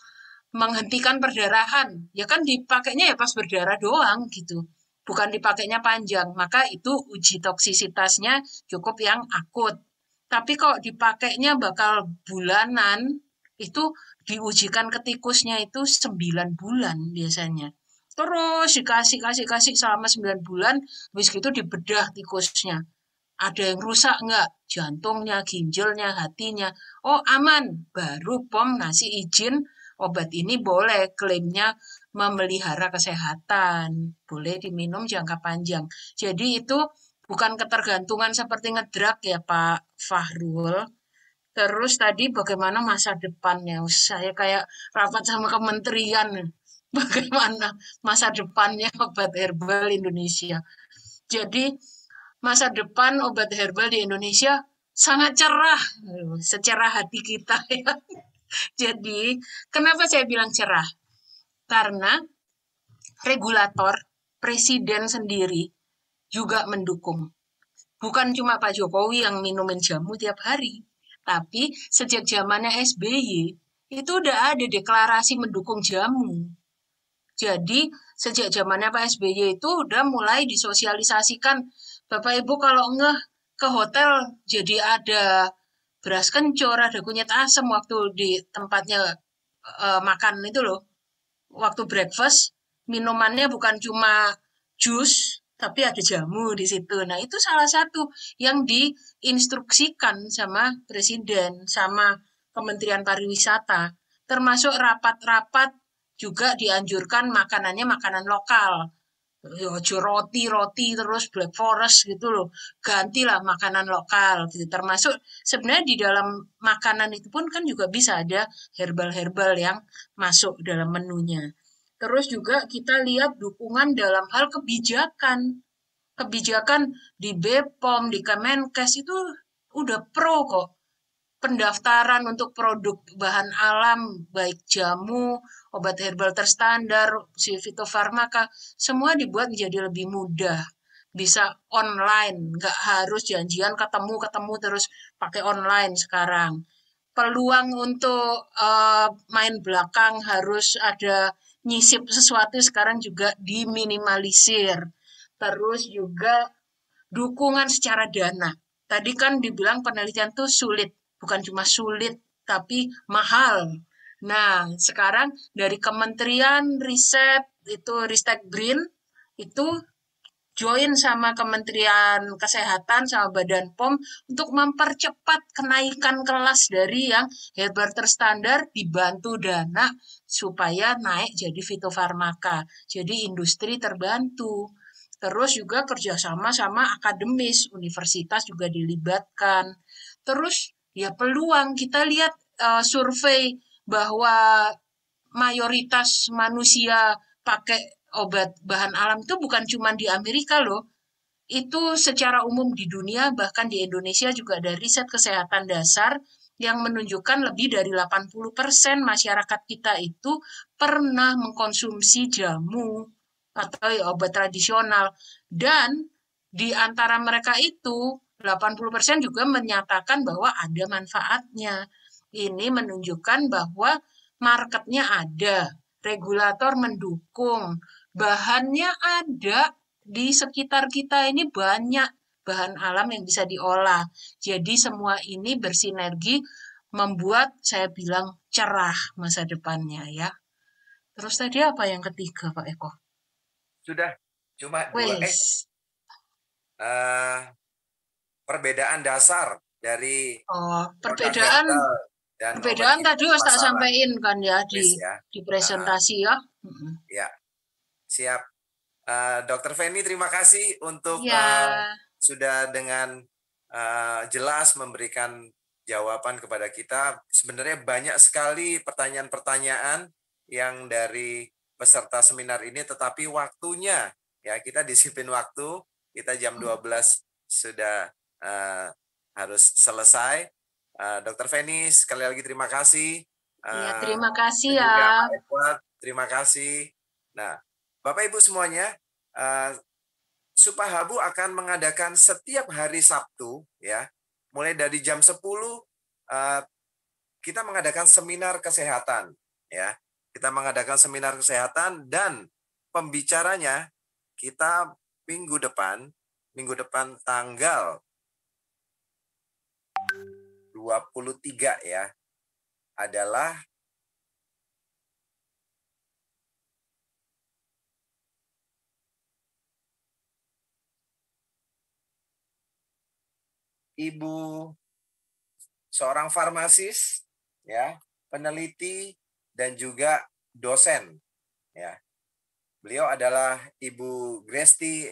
menghentikan perdarahan, ya kan dipakainya ya pas berdarah doang gitu, bukan dipakainya panjang, maka itu uji toksisitasnya cukup yang akut. Tapi kalau dipakainya bakal bulanan, itu diujikan ke tikusnya itu 9 bulan biasanya. Terus dikasih selama 9 bulan, habis gitu dibedah tikusnya. Ada yang rusak nggak? Jantungnya, ginjalnya, hatinya. Oh aman, baru POM ngasih izin obat ini boleh klaimnya memelihara kesehatan, boleh diminum jangka panjang. Jadi itu bukan ketergantungan seperti ngedrug ya Pak Fahrul. Terus tadi bagaimana masa depannya? Saya kayak rapat sama kementerian. Bagaimana masa depannya obat herbal Indonesia. Jadi masa depan obat herbal di Indonesia sangat cerah secara hati kita ya. Jadi kenapa saya bilang cerah? Karena regulator, presiden sendiri juga mendukung. Bukan cuma Pak Jokowi yang minumin jamu tiap hari, tapi sejak zamannya SBY itu udah ada deklarasi mendukung jamu. Jadi sejak zamannya Pak SBY itu udah mulai disosialisasikan, Bapak Ibu kalau ngeh ke hotel jadi ada beras kencur, ada kunyit asam waktu di tempatnya makan itu loh. Waktu breakfast minumannya bukan cuma jus, tapi ada jamu di situ. Nah, itu salah satu yang diinstruksikan sama Presiden, sama Kementerian Pariwisata. Termasuk rapat-rapat juga dianjurkan makanannya makanan lokal. Ojo roti terus Black Forest gitu loh. Gantilah makanan lokal gitu. Termasuk sebenarnya di dalam makanan itu pun kan juga bisa ada herbal-herbal yang masuk dalam menunya. Terus juga kita lihat dukungan dalam hal kebijakan. Kebijakan di BPOM, di Kemenkes itu udah pro kok. Pendaftaran untuk produk bahan alam, baik jamu, obat herbal terstandar, si fitofarmaka, semua dibuat menjadi lebih mudah. Bisa online, nggak harus janjian ketemu terus pakai online sekarang. Peluang untuk main belakang harus ada nyisip sesuatu sekarang juga diminimalisir. Terus juga dukungan secara dana. Tadi kan dibilang penelitian tuh sulit. Bukan cuma sulit, tapi mahal. Nah, sekarang dari Kementerian Riset, itu Ristek Green, itu join sama Kementerian Kesehatan, sama Badan POM, untuk mempercepat kenaikan kelas dari yang herbal terstandar, dibantu dana, supaya naik jadi fitofarmaka. Jadi industri terbantu. Terus juga kerjasama sama akademis, universitas juga dilibatkan. Terus ya peluang, kita lihat survei bahwa mayoritas manusia pakai obat bahan alam itu bukan cuma di Amerika loh. Itu secara umum di dunia, bahkan di Indonesia juga ada riset kesehatan dasar yang menunjukkan lebih dari 80% masyarakat kita itu pernah mengkonsumsi jamu atau obat tradisional. Dan di antara mereka itu 80% juga menyatakan bahwa ada manfaatnya. Ini menunjukkan bahwa marketnya ada, regulator mendukung, bahannya ada, di sekitar kita ini banyak bahan alam yang bisa diolah. Jadi semua ini bersinergi membuat saya bilang cerah masa depannya ya. Terus tadi apa yang ketiga Pak Eko? Sudah, cuma dua. Perbedaan dasar dari perbedaan tadi harus tak sampaikan kan ya di presentasi ya. Ya, siap. Dr. Feni, terima kasih untuk sudah dengan jelas memberikan jawaban kepada kita. Sebenarnya banyak sekali pertanyaan-pertanyaan yang dari peserta seminar ini, tetapi waktunya ya kita disiplin waktu, kita jam 12 sudah harus selesai. Dr. Feni, sekali lagi terima kasih. Terima kasih ya. Terima kasih. Nah, Bapak Ibu semuanya, Supahabu akan mengadakan setiap hari Sabtu ya, mulai dari jam 10 kita mengadakan seminar kesehatan ya. Kita mengadakan seminar kesehatan dan pembicaranya kita minggu depan tanggal 23 ya, adalah Ibu seorang farmasis ya, peneliti dan juga dosen ya. Beliau adalah Ibu Gresti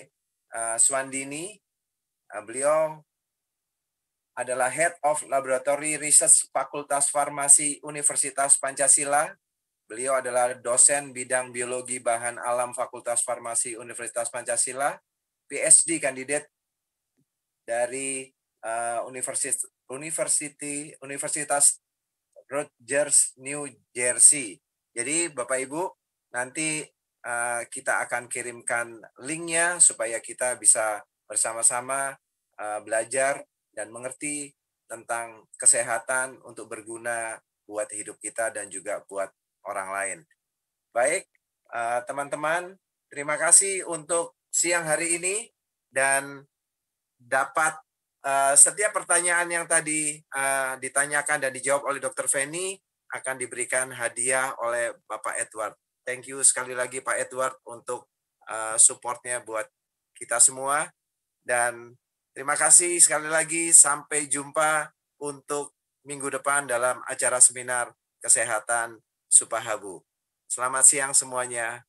Swandini. Beliau adalah Head of Laboratory Research Fakultas Farmasi Universitas Pancasila. Beliau adalah dosen bidang biologi bahan alam Fakultas Farmasi Universitas Pancasila, PhD candidate dari Universitas Rutgers, New Jersey. Jadi Bapak Ibu, nanti kita akan kirimkan linknya supaya kita bisa bersama-sama belajar dan mengerti tentang kesehatan untuk berguna buat hidup kita dan juga buat orang lain. Baik, teman-teman, terima kasih untuk siang hari ini, dan dapat setiap pertanyaan yang tadi ditanyakan dan dijawab oleh Dr. Feni akan diberikan hadiah oleh Bapak Edward. Thank you sekali lagi Pak Edward untuk support-nya buat kita semua. Dan terima kasih sekali lagi, sampai jumpa untuk minggu depan dalam acara seminar kesehatan Supahabu. Selamat siang semuanya.